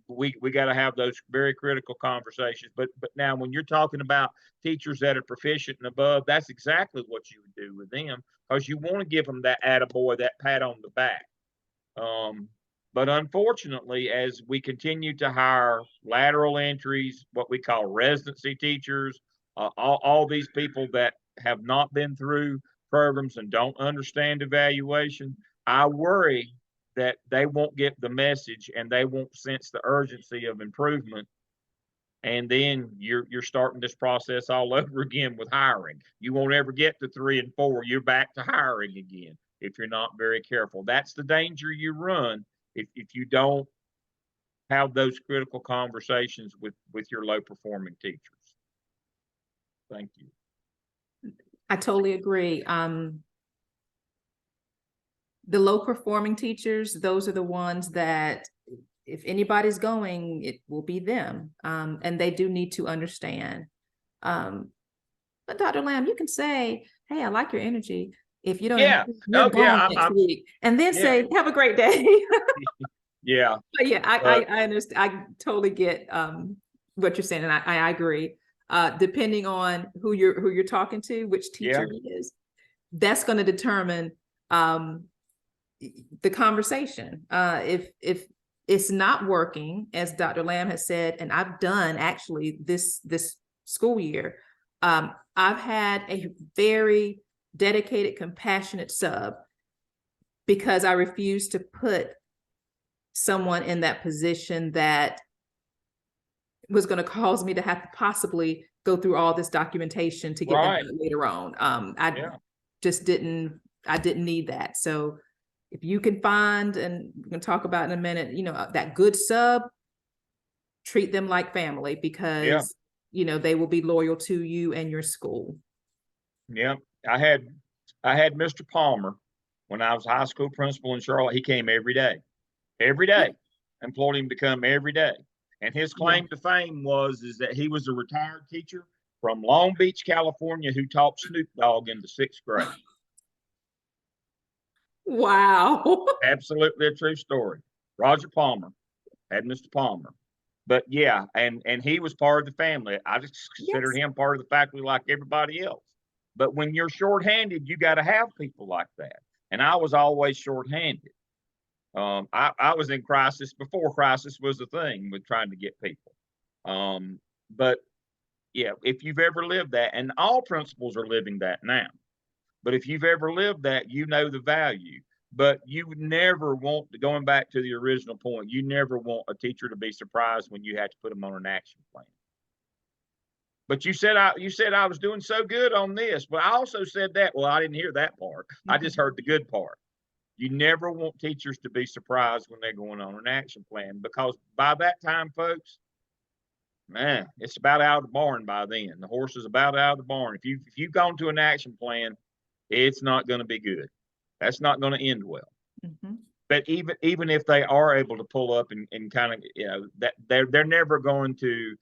We got to have those very critical conversations. But now, when you're talking about teachers that are proficient and above, that's exactly what you would do with them, because you want to give them that attaboy, that pat on the back. But unfortunately, as we continue to hire lateral entries, what we call residency teachers, all these people that have not been through programs and don't understand evaluation, I worry that they won't get the message and they won't sense the urgency of improvement. And then you're starting this process all over again with hiring. You won't ever get to 3 and 4. You're back to hiring again if you're not very careful. That's the danger you run if you don't have those critical conversations with your low performing teachers. Thank you. I totally agree. The low performing teachers, those are the ones that if anybody's going, it will be them. And they do need to understand. But Dr. Lamb, you can say, hey, I like your energy. If you don't, you're gone next week. And then say, have a great day. Yeah. But yeah, I understand. I totally get what you're saying. And I agree. Depending on who you're talking to, which teacher it is, that's going to determine the conversation. If it's not working, as Dr. Lamb has said, and I've done actually this school year, I've had a very dedicated, compassionate sub because I refused to put someone in that position that was going to cause me to have to possibly go through all this documentation to get them later on. I didn't need that. So if you can find, and we're going to talk about in a minute, that good sub, treat them like family, because they will be loyal to you and your school. Yeah. I had Mr. Palmer when I was high school principal in Charlotte. He came every day, employed him to come every day. And his claim to fame is that he was a retired teacher from Long Beach, California, who taught Snoop Dogg in the 6th grade. Wow. Absolutely a true story. Roger Palmer had Mr. Palmer. But yeah, and he was part of the family. I just considered him part of the faculty like everybody else. But when you're shorthanded, you got to have people like that. And I was always shorthanded. I was in crisis before crisis was a thing with trying to get people. But yeah, if you've ever lived that, and all principals are living that now, but if you've ever lived that, you know the value. But you would never want, going back to the original point, you never want a teacher to be surprised when you have to put them on an action plan. But you said I was doing so good on this, but I also said that. Well, I didn't hear that part. I just heard the good part. You never want teachers to be surprised when they're going on an action plan, because by that time, folks, man, it's about out of the barn by then. The horse is about out of the barn. If you've gone to an action plan, it's not going to be good. That's not going to end well. Mhm. But even if they are able to pull up and kind of, that they're never going to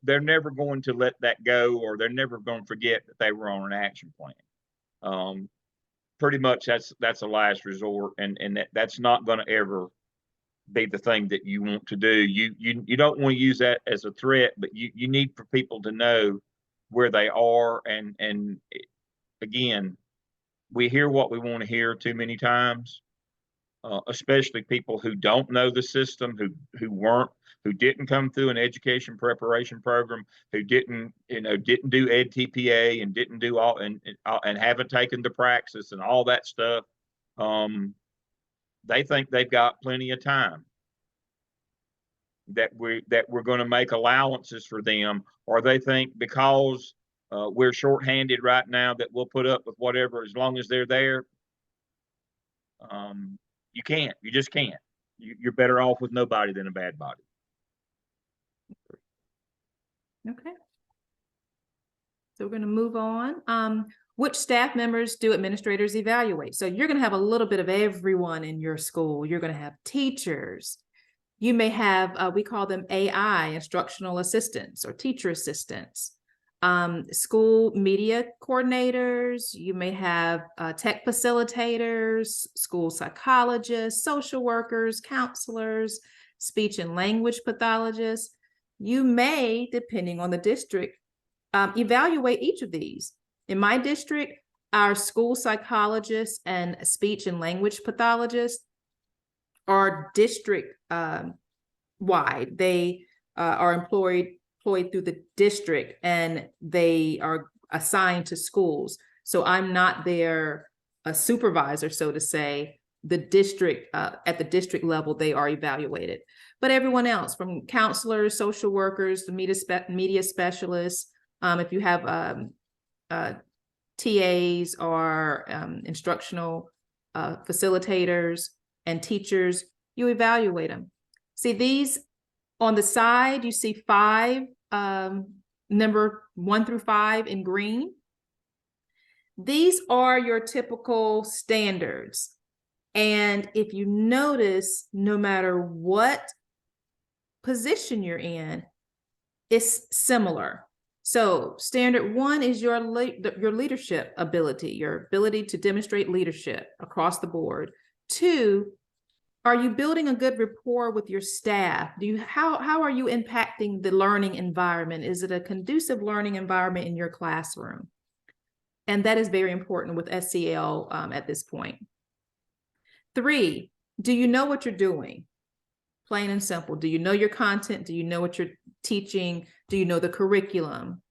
let that go, or they're never going to forget that they were on an action plan. Pretty much that's a last resort, and that's not going to ever be the thing that you want to do. You don't want to use that as a threat, but you need for people to know where they are. And again, we hear what we want to hear too many times, especially people who don't know the system, who didn't come through an education preparation program, who didn't do Ed TPA and didn't do all and haven't taken the praxis and all that stuff. They think they've got plenty of time, that we're going to make allowances for them, or they think because we're shorthanded right now that we'll put up with whatever as long as they're there. You can't. You just can't. You're better off with nobody than a bad body. Okay. So we're going to move on. Which staff members do administrators evaluate? So you're going to have a little bit of everyone in your school. You're going to have teachers. You may have, we call them AI, instructional assistants or teacher assistants. School media coordinators. You may have tech facilitators, school psychologists, social workers, counselors, speech and language pathologists. You may, depending on the district, evaluate each of these. In my district, our school psychologists and speech and language pathologists are district wide. They are employed through the district, and they are assigned to schools. So I'm not their supervisor, so to say. The district, at the district level, they are evaluated. But everyone else, from counselors, social workers, the media specialists, if you have TAs or instructional facilitators and teachers, you evaluate them. See these on the side, you see 5, number 1 through 5 in green. These are your typical standards. And if you notice, no matter what position you're in, it's similar. So standard 1 is your leadership ability, your ability to demonstrate leadership across the board. 2, are you building a good rapport with your staff? How are you impacting the learning environment? Is it a conducive learning environment in your classroom? And that is very important with SEL at this point. 3, do you know what you're doing? Plain and simple. Do you know your content? Do you know what you're teaching? Do you know the curriculum?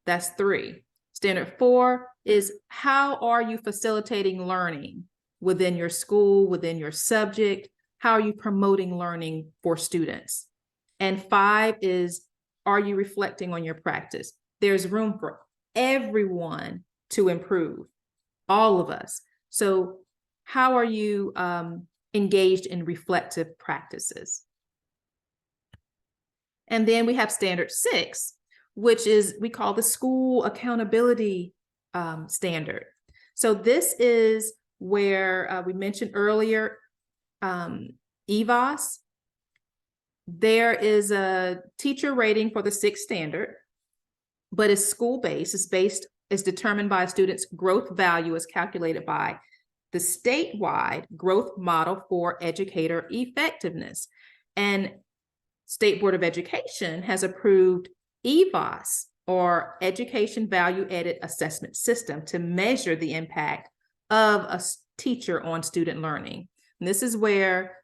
That's 3. Standard 4 is, how are you facilitating learning within your school, within your subject? How are you promoting learning for students? And 5 is, are you reflecting on your practice? There's room for everyone to improve, all of us. So how are you engaged in reflective practices? And then we have standard 6, which is, we call the school accountability standard. So this is where we mentioned earlier, EVOS. There is a teacher rating for the 6th standard, but it's school-based. It's determined by a student's growth value, is calculated by the statewide growth model for educator effectiveness. And State Board of Education has approved EVOS, or Education Value Added Assessment System, to measure the impact of a teacher on student learning. And this is where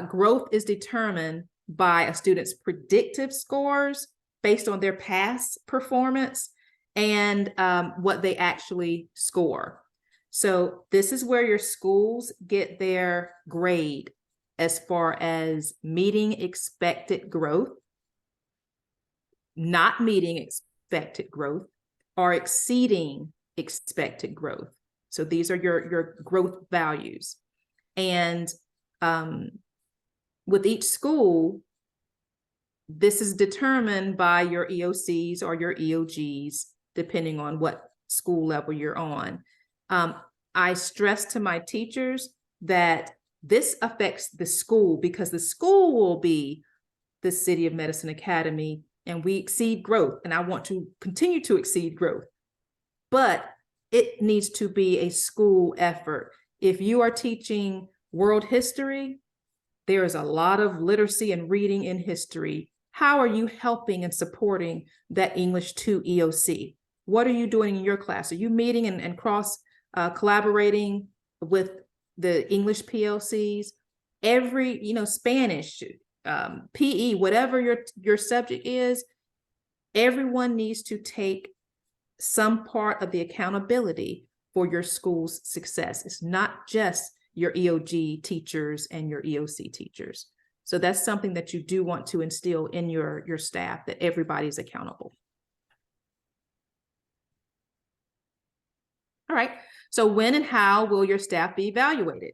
growth is determined by a student's predictive scores based on their past performance and what they actually score. So this is where your schools get their grade as far as meeting expected growth, not meeting expected growth, or exceeding expected growth. So these are your growth values. And with each school, this is determined by your EOCs or your EOGs, depending on what school level you're on. I stress to my teachers that this affects the school because the school will be the City of Medicine Academy and we exceed growth. And I want to continue to exceed growth, but it needs to be a school effort. If you are teaching world history, there is a lot of literacy and reading in history. How are you helping and supporting that English 2 EOC? What are you doing in your class? Are you meeting and cross collaborating with the English PLCs? Every, Spanish, PE, whatever your subject is, everyone needs to take some part of the accountability for your school's success. It's not just your EOG teachers and your EOC teachers. So that's something that you do want to instill in your staff, that everybody's accountable. All right, so when and how will your staff be evaluated?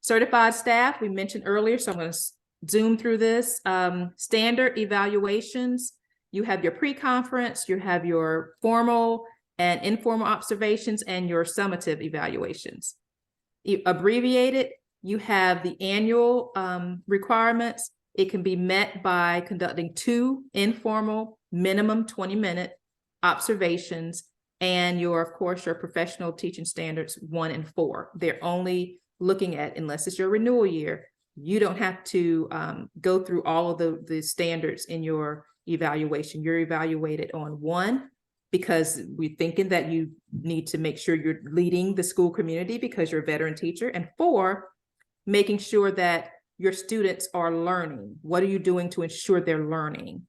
Certified staff, we mentioned earlier, so I'm going to zoom through this. Standard evaluations, you have your pre-conference, you have your formal and informal observations, and your summative evaluations. Abbreviated, you have the annual requirements. It can be met by conducting 2 informal, minimum 20-minute observations, and of course, your professional teaching standards 1 and 4. They're only looking at, unless it's your renewal year, you don't have to go through all of the standards in your evaluation. You're evaluated on 1, because we're thinking that you need to make sure you're leading the school community because you're a veteran teacher, and 4, making sure that your students are learning. What are you doing to ensure they're learning?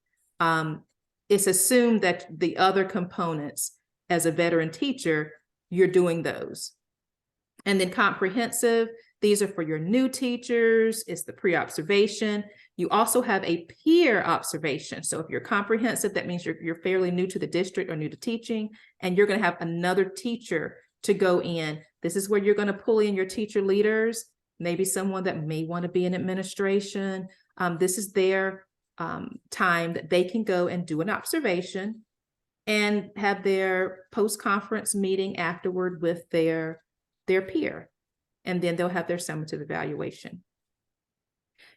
It's assumed that the other components, as a veteran teacher, you're doing those. And then comprehensive, these are for your new teachers. It's the pre-observation. You also have a peer observation. So if you're comprehensive, that means you're fairly new to the district or new to teaching, and you're going to have another teacher to go in. This is where you're going to pull in your teacher leaders, maybe someone that may want to be in administration. This is their time that they can go and do an observation and have their post-conference meeting afterward with their peer. And then they'll have their summative evaluation.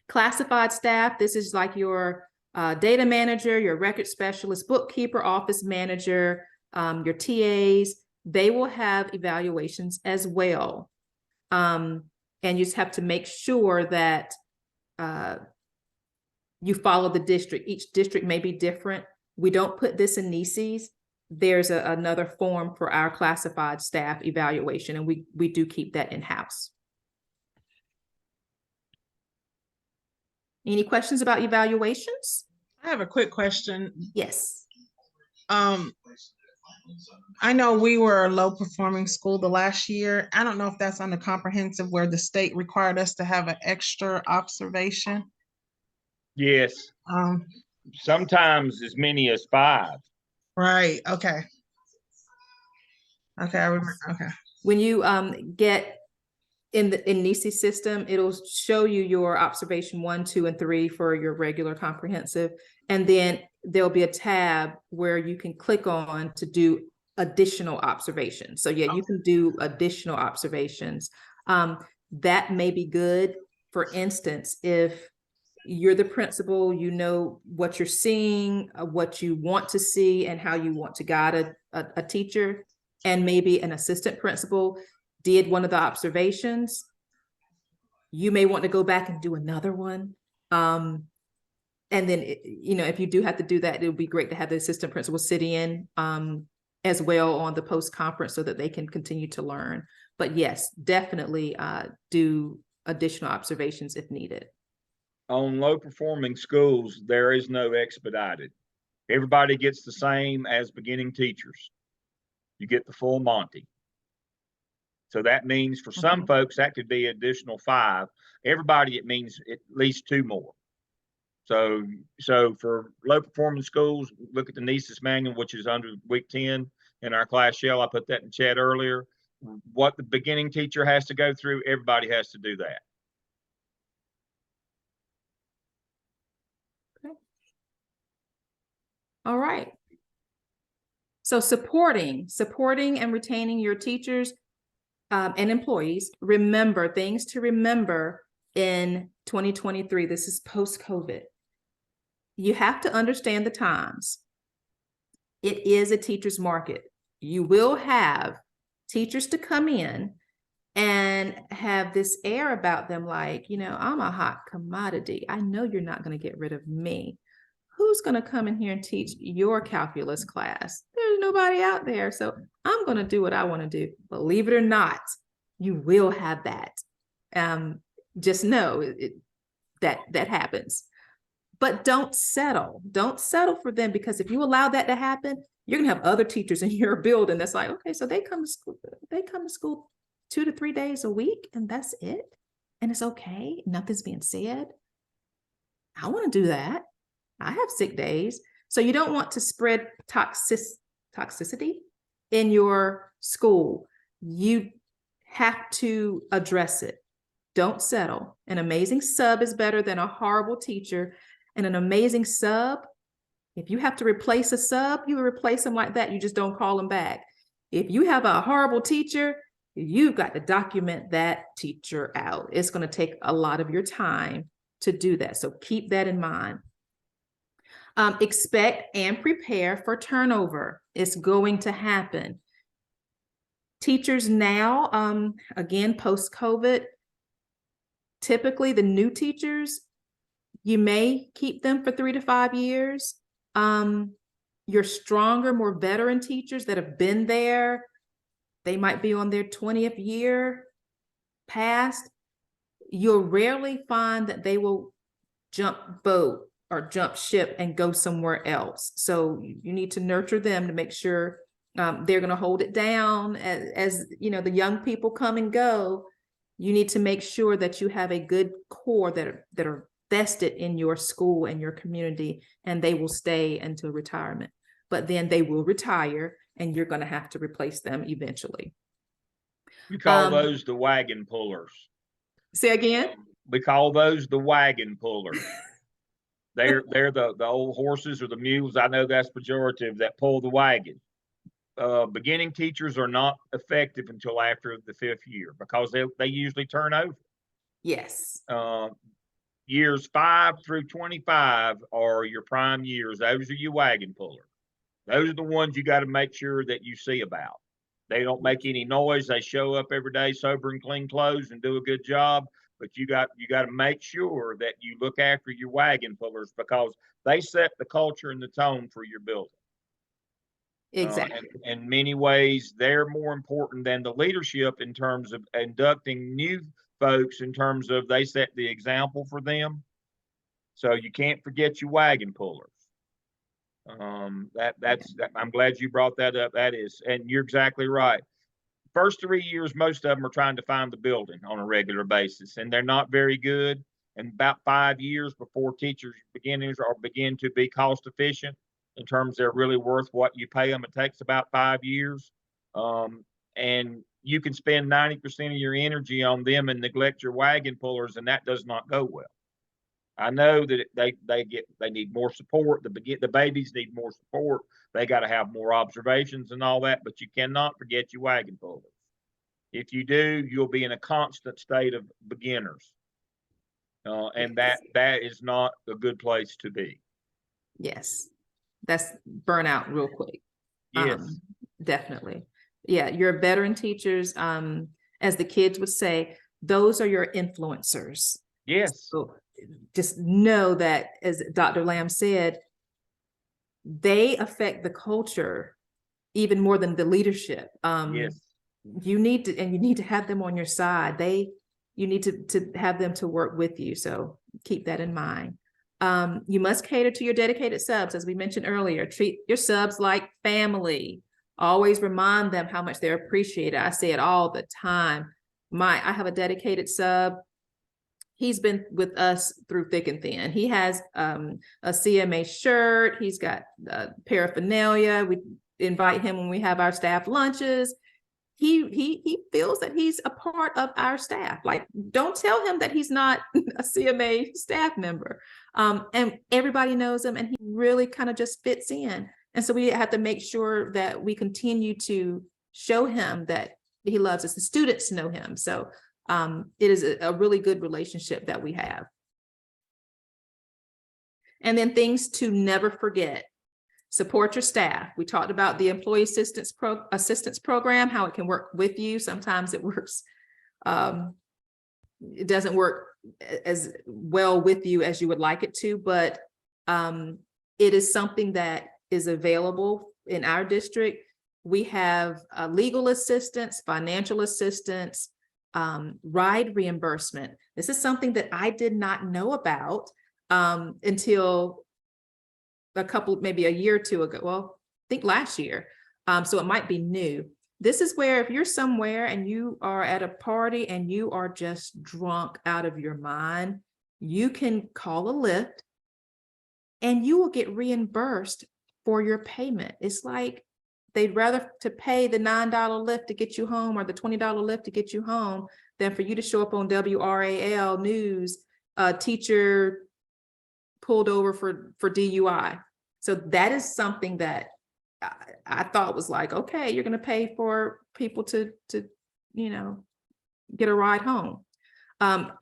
Classified staff, this is like your data manager, your record specialist, bookkeeper, office manager, your TAs. They will have evaluations as well. And you just have to make sure that you follow the district. Each district may be different. We don't put this in NECES. There's another form for our classified staff evaluation, and we do keep that in-house. Any questions about evaluations? I have a quick question. Yes. I know we were a low performing school the last year. I don't know if that's on the comprehensive where the state required us to have an extra observation. Yes. Sometimes as many as 5. Right. Okay. Okay. I remember. Okay. When you get in NECE system, it'll show you your observation 1, 2, and 3 for your regular comprehensive. And then there'll be a tab where you can click on to do additional observations. So yeah, you can do additional observations. That may be good. For instance, if you're the principal, you know what you're seeing, what you want to see, and how you want to guide a teacher, and maybe an assistant principal did one of the observations, you may want to go back and do another one. And then, if you do have to do that, it would be great to have the assistant principal sit in as well on the post-conference so that they can continue to learn. But yes, definitely do additional observations if needed. On low performing schools, there is no expedited. Everybody gets the same as beginning teachers. You get the full Monty. So that means for some Okay. folks, that could be additional 5. Everybody, it means at least 2 more. So for low performance schools, look at the NESIS manual, which is under week 10 in our class shell. I put that in chat earlier. What the beginning teacher has to go through, everybody has to do that. All right. So supporting and retaining your teachers and employees. Remember, things to remember in 2023. This is post-COVID. You have to understand the times. It is a teacher's market. You will have teachers to come in and have this air about them like, I'm a hot commodity. I know you're not going to get rid of me. Who's going to come in here and teach your calculus class? There's nobody out there. So I'm going to do what I want to do. Believe it or not, you will have that. Just know that happens. But don't settle. Don't settle for them, because if you allow that to happen, you're going to have other teachers in your building that's like, okay, so they come to school 2 to 3 days a week, and that's it. And it's okay. Nothing's being said. I want to do that. I have sick days. So you don't want to spread toxicity in your school. You have to address it. Don't settle. An amazing sub is better than a horrible teacher. And an amazing sub, if you have to replace a sub, you replace them like that. You just don't call them back. If you have a horrible teacher, you've got to document that teacher out. It's going to take a lot of your time to do that. So keep that in mind. Expect and prepare for turnover. It's going to happen. Teachers now, again, post-COVID, typically the new teachers, you may keep them for 3 to 5 years. Your stronger, more veteran teachers that have been there, they might be on their 20th year past. You'll rarely find that they will jump boat or jump ship and go somewhere else. So you need to nurture them to make sure they're going to hold it down as the young people come and go. You need to make sure that you have a good core that are vested in your school and your community, and they will stay until retirement. But then they will retire, and you're going to have to replace them eventually. We call those the wagon pullers. Say again? We call those the wagon pullers. They're the old horses or the mules. I know that's pejorative, that pull the wagon. Beginning teachers are not effective until after the 5th year, because they usually turn over. Yes. Years 5 through 25 are your prime years. Those are your wagon pullers. Those are the ones you got to make sure that you see about. They don't make any noise. They show up every day sober and clean clothes and do a good job. But you got to make sure that you look after your wagon pullers, because they set the culture and the tone for your building. Exactly. In many ways, they're more important than the leadership in terms of inducting new folks, in terms of they set the example for them. So you can't forget your wagon pullers. I'm glad you brought that up. That is, and you're exactly right. First 3 years, most of them are trying to find the building on a regular basis, and they're not very good. And about 5 years before teachers begin to be cost efficient in terms they're really worth what you pay them, it takes about 5 years. And you can spend 90% of your energy on them and neglect your wagon pullers, and that does not go well. I know that they need more support. The babies need more support. They got to have more observations and all that, but you cannot forget your wagon pullers. If you do, you'll be in a constant state of beginners. And that is not a good place to be. Yes. That's burnout real quick. Yes. Definitely. Yeah. Your veteran teachers, as the kids would say, those are your influencers. Yes. So just know that, as Dr. Lamb said, they affect the culture even more than the leadership. Yes. You need to have them on your side. You need to have them to work with you. So keep that in mind. You must cater to your dedicated subs, as we mentioned earlier. Treat your subs like family. Always remind them how much they're appreciated. I say it all the time. I have a dedicated sub. He's been with us through thick and thin. He has a CMA shirt. He's got paraphernalia. We invite him when we have our staff lunches. He feels that he's a part of our staff. Like, don't tell him that he's not a CMA staff member. And everybody knows him, and he really kind of just fits in. And so we have to make sure that we continue to show him that he loves us. The students know him. So it is a really good relationship that we have. And then things to never forget. Support your staff. We talked about the employee assistance program, how it can work with you. Sometimes it works, it doesn't work as well with you as you would like it to, but it is something that is available in our district. We have legal assistance, financial assistance, ride reimbursement. This is something that I did not know about until maybe a year or two ago. Well, I think last year. So it might be new. This is where if you're somewhere and you are at a party and you are just drunk out of your mind, you can call a Lyft and you will get reimbursed for your payment. It's like they'd rather to pay the $9 Lyft to get you home or the $20 Lyft to get you home than for you to show up on WRAL news, teacher pulled over for DUI. So that is something that I thought was like, okay, you're going to pay for people to get a ride home.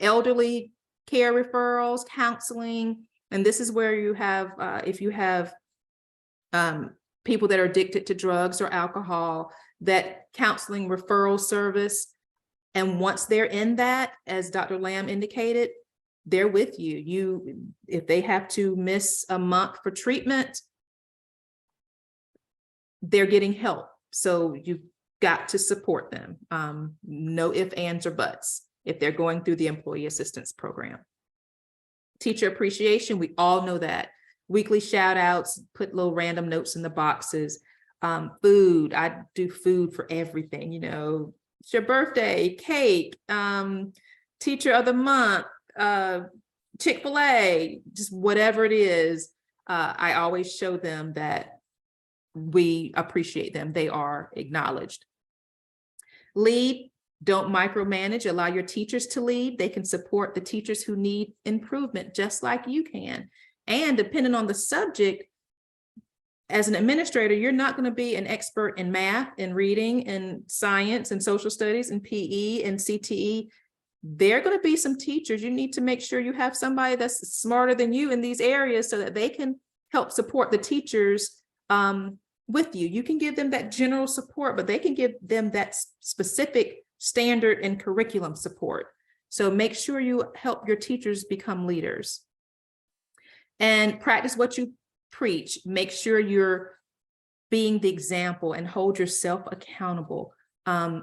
Elderly care referrals, counseling, and this is where you have, if you have people that are addicted to drugs or alcohol, that counseling referral service. And once they're in that, as Dr. Lamb indicated, they're with you. If they have to miss a month for treatment, they're getting help. So you've got to support them. No ifs, ands, or buts if they're going through the employee assistance program. Teacher appreciation, we all know that. Weekly shout outs, put little random notes in the boxes. Food, I do food for everything, it's your birthday, cake, teacher of the month, Chick-fil-A, just whatever it is. I always show them that we appreciate them. They are acknowledged. Lead, don't micromanage, allow your teachers to lead. They can support the teachers who need improvement just like you can. And depending on the subject, as an administrator, you're not going to be an expert in math and reading and science and social studies and PE and CTE. There are going to be some teachers. You need to make sure you have somebody that's smarter than you in these areas so that they can help support the teachers with you. You can give them that general support, but they can give them that specific standard and curriculum support. So make sure you help your teachers become leaders. And practice what you preach. Make sure you're being the example and hold yourself accountable.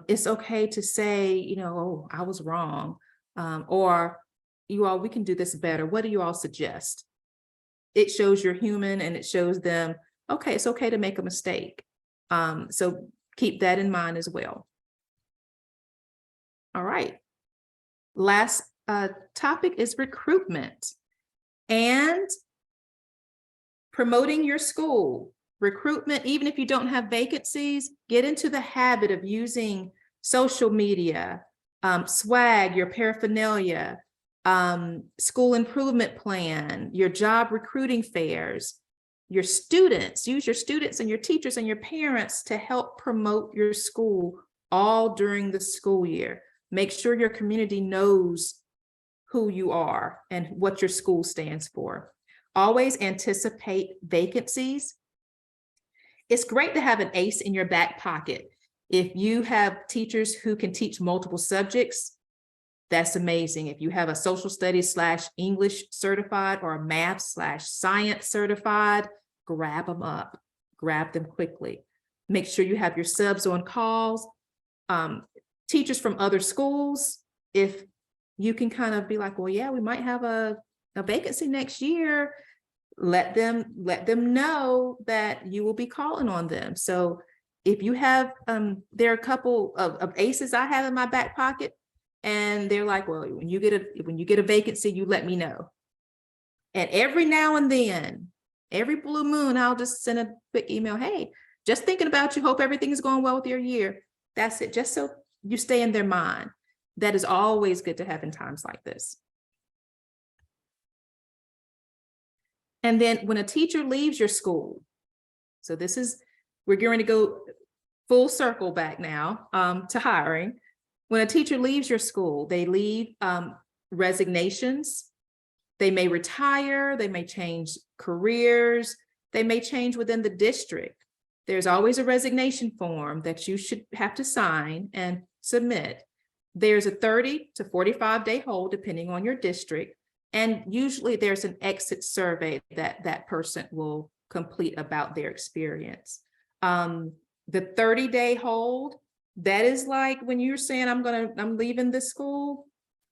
It's okay to say, oh, I was wrong. Or we can do this better. What do you all suggest? It shows you're human and it shows them, okay, it's okay to make a mistake. So keep that in mind as well. All right. Last topic is recruitment and promoting your school. Recruitment, even if you don't have vacancies, get into the habit of using social media, swag, your paraphernalia, school improvement plan, your job recruiting fairs, your students, use your students and your teachers and your parents to help promote your school all during the school year. Make sure your community knows who you are and what your school stands for. Always anticipate vacancies. It's great to have an ace in your back pocket. If you have teachers who can teach multiple subjects, that's amazing. If you have a social studies / English certified or a math / science certified, grab them up, grab them quickly. Make sure you have your subs on calls. Teachers from other schools, if you can kind of be like, well, yeah, we might have a a vacancy next year, let them know that you will be calling on them. So if you have, there are a couple of aces I have in my back pocket, and they're like, well, when you get a vacancy, you let me know. And every now and then, every blue moon, I'll just send a quick email. Hey, just thinking about you. Hope everything's going well with your year. That's it. Just so you stay in their mind. That is always good to have in times like this. And then when a teacher leaves your school, so we're going to go full circle back now to hiring. When a teacher leaves your school, they leave resignations. They may retire, they may change careers, they may change within the district. There's always a resignation form that you should have to sign and submit. There's a 30 to 45 day hold depending on your district. And usually there's an exit survey that person will complete about their experience. The 30-day hold, that is like when you're saying, I'm leaving this school.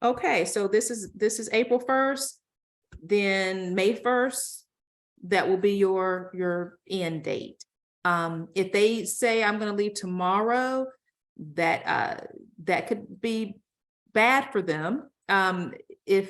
Okay, so this is April 1st, then May 1st, that will be your end date. If they say I'm going to leave tomorrow, that could be bad for them. If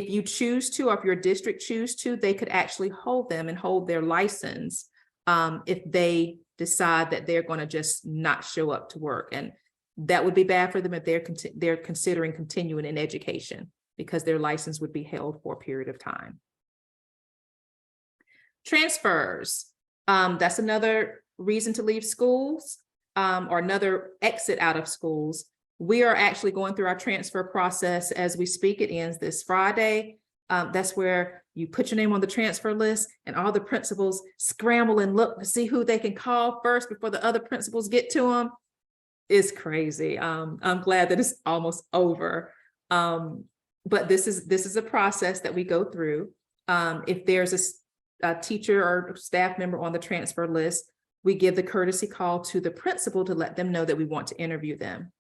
you choose to, or if your district choose to, they could actually hold them and hold their license if they decide that they're going to just not show up to work. And that would be bad for them if they're considering continuing in education, because their license would be held for a period of time. Transfers, that's another reason to leave schools, or another exit out of schools. We are actually going through our transfer process as we speak. It ends this Friday. That's where you put your name on the transfer list and all the principals scramble and look to see who they can call first before the other principals get to them. It's crazy. I'm glad that it's almost over. But this is a process that we go through. If there's a teacher or staff member on the transfer list, we give the courtesy call to the principal to let them know that we want to interview them.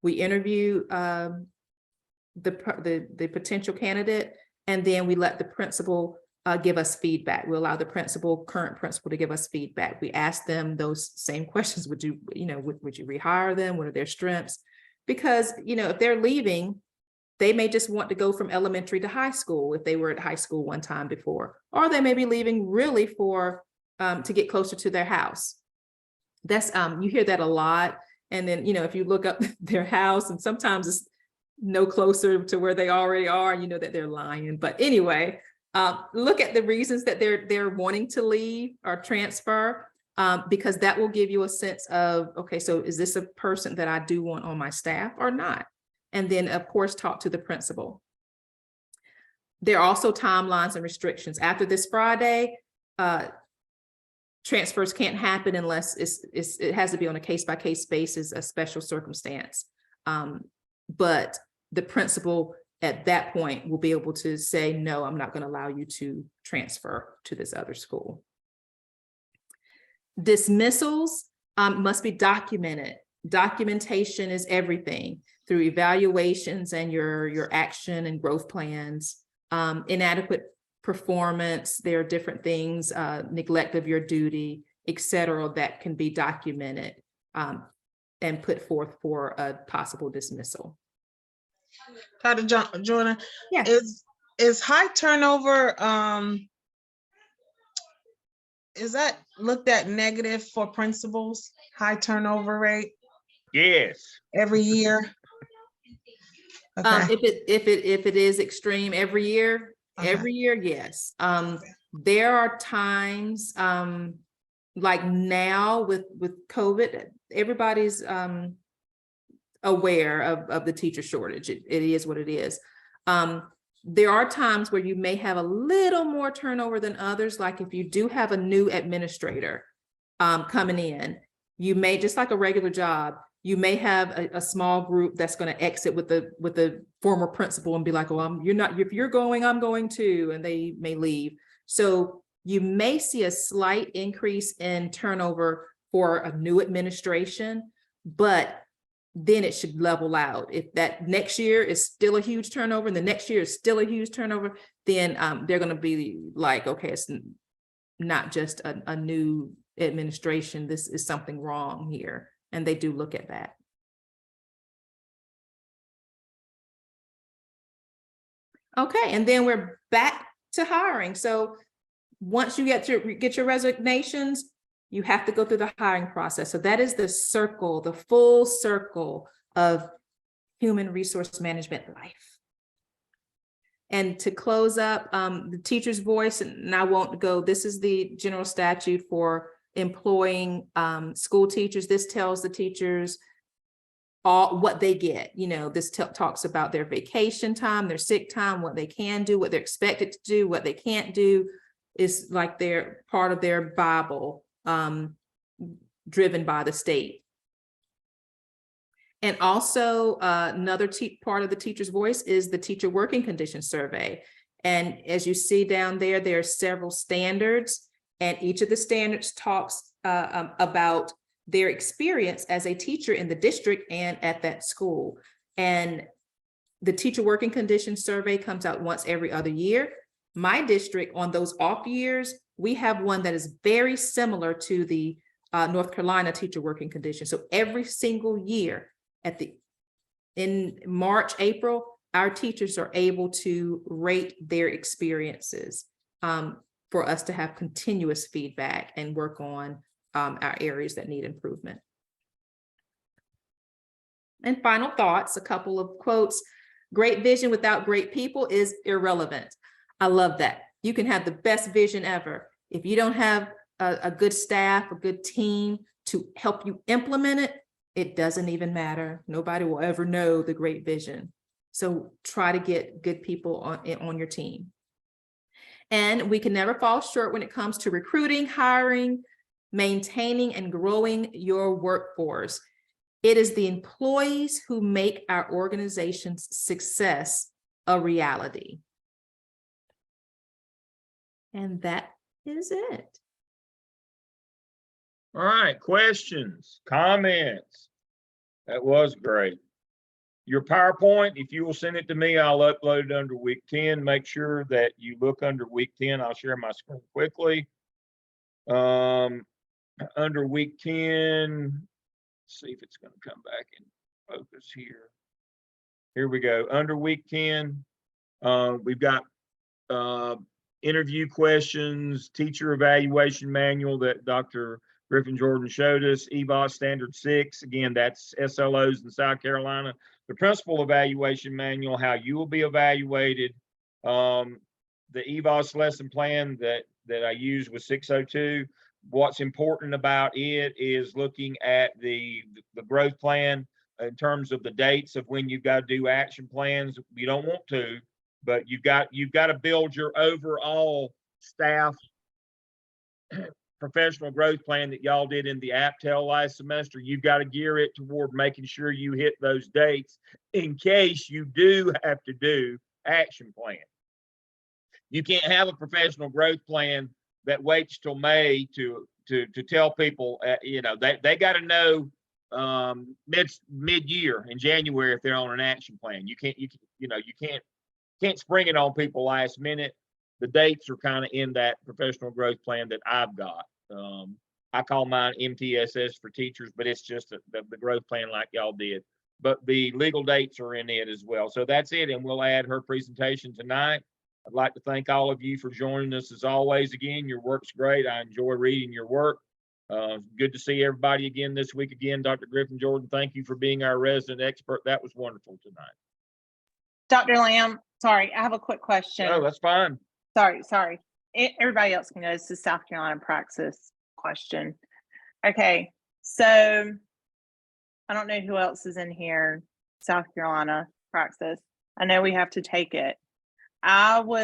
We interview the potential candidate, and then we let the principal give us feedback. We allow the current principal to give us feedback. We ask them those same questions. Would you rehire them? What are their strengths? Because, if they're leaving, they may just want to go from elementary to high school if they were at high school one time before, or they may be leaving really to get closer to their house. That's you hear that a lot. And then, if you look up their house, and sometimes it's no closer to where they already are, you know that they're lying. But anyway, look at the reasons that they're wanting to leave or transfer, because that will give you a sense of, okay, so is this a person that I do want on my staff or not? And then, of course, talk to the principal. There are also timelines and restrictions. After this Friday, transfers can't happen unless it has to be on a case-by-case basis, a special circumstance. But the principal at that point will be able to say, no, I'm not going to allow you to transfer to this other school. Dismissals must be documented. Documentation is everything, through evaluations and your action and growth plans. Inadequate performance, there are different things, neglect of your duty, etc., that can be documented and put forth for a possible dismissal. Dr. Jordan, Yeah. Is high turnover, is that looked at negative for principals, high turnover rate Yes. every year? Okay. If it is extreme every year, yes. There are times like now with COVID, everybody's aware of the teacher shortage. It is what it is. There are times where you may have a little more turnover than others. Like if you do have a new administrator coming in, you may, just like a regular job, you may have a small group that's going to exit with the former principal and be like, well, if you're going, I'm going too, and they may leave. So you may see a slight increase in turnover for a new administration, but then it should level out. If that next year is still a huge turnover and the next year is still a huge turnover, then they're going to be like, okay, it's not just a new administration. This is something wrong here. And they do look at that. Okay, and then we're back to hiring. So once you get your resignations, you have to go through the hiring process. So that is the circle, the full circle of human resource management life. And to close up, the teacher's voice, and I won't go, this is the general statute for employing school teachers. This tells the teachers all what they get. You know, this talks about their vacation time, their sick time, what they can do, what they're expected to do, what they can't do. Is like they're part of their Bible, driven by the state. And also another part of the teacher's voice is the teacher working condition survey. And as you see down there, there are several standards, and each of the standards talks about their experience as a teacher in the district and at that school. And the teacher working condition survey comes out once every other year. My district, on those off years, we have one that is very similar to the North Carolina teacher working condition. So every single year in March, April, our teachers are able to rate their experiences for us to have continuous feedback and work on our areas that need improvement. And final thoughts, a couple of quotes. Great vision without great people is irrelevant. I love that. You can have the best vision ever. If you don't have a good staff, a good team to help you implement it, it doesn't even matter. Nobody will ever know the great vision. So try to get good people on your team. And we can never fall short when it comes to recruiting, hiring, maintaining, and growing your workforce. It is the employees who make our organization's success a reality. And that is it. All right, questions, comments? That was great. Your PowerPoint, if you will send it to me, I'll upload it under week 10. Make sure that you look under week 10. I'll share my screen quickly. Under week 10, see if it's going to come back and focus here. Here we go. Under week 10, we've got interview questions, teacher evaluation manual that Dr. Griffin Jordan showed us, EVOS Standard 6. Again, that's SLOs in South Carolina. The principal evaluation manual, how you will be evaluated. The EVOS lesson plan that I used was 602. What's important about it is looking at the growth plan in terms of the dates of when you've got to do action plans. You don't want to, but you've got to build your overall staff professional growth plan that y'all did in the APTEL last semester. You've got to gear it toward making sure you hit those dates in case you do have to do action plan. You can't have a professional growth plan that waits till May to tell people, they got to know mid-year in January if they're on an action plan. You can't spring it on people last minute. The dates are kind of in that professional growth plan that I've got. I call mine MTSS for teachers, but it's just the growth plan like y'all did. But the legal dates are in it as well. So that's it, and we'll add her presentation tonight. I'd like to thank all of you for joining us as always. Again, your work's great. I enjoy reading your work. Good to see everybody again this week. Again, Dr. Griffin Jordan, thank you for being our resident expert. That was wonderful tonight. Dr. Lamb, sorry, I have a quick question. Oh, that's fine. Sorry. Everybody else can know this is South Carolina praxis question. Okay, so I don't know who else is in here, South Carolina praxis. I know we have to take it. I would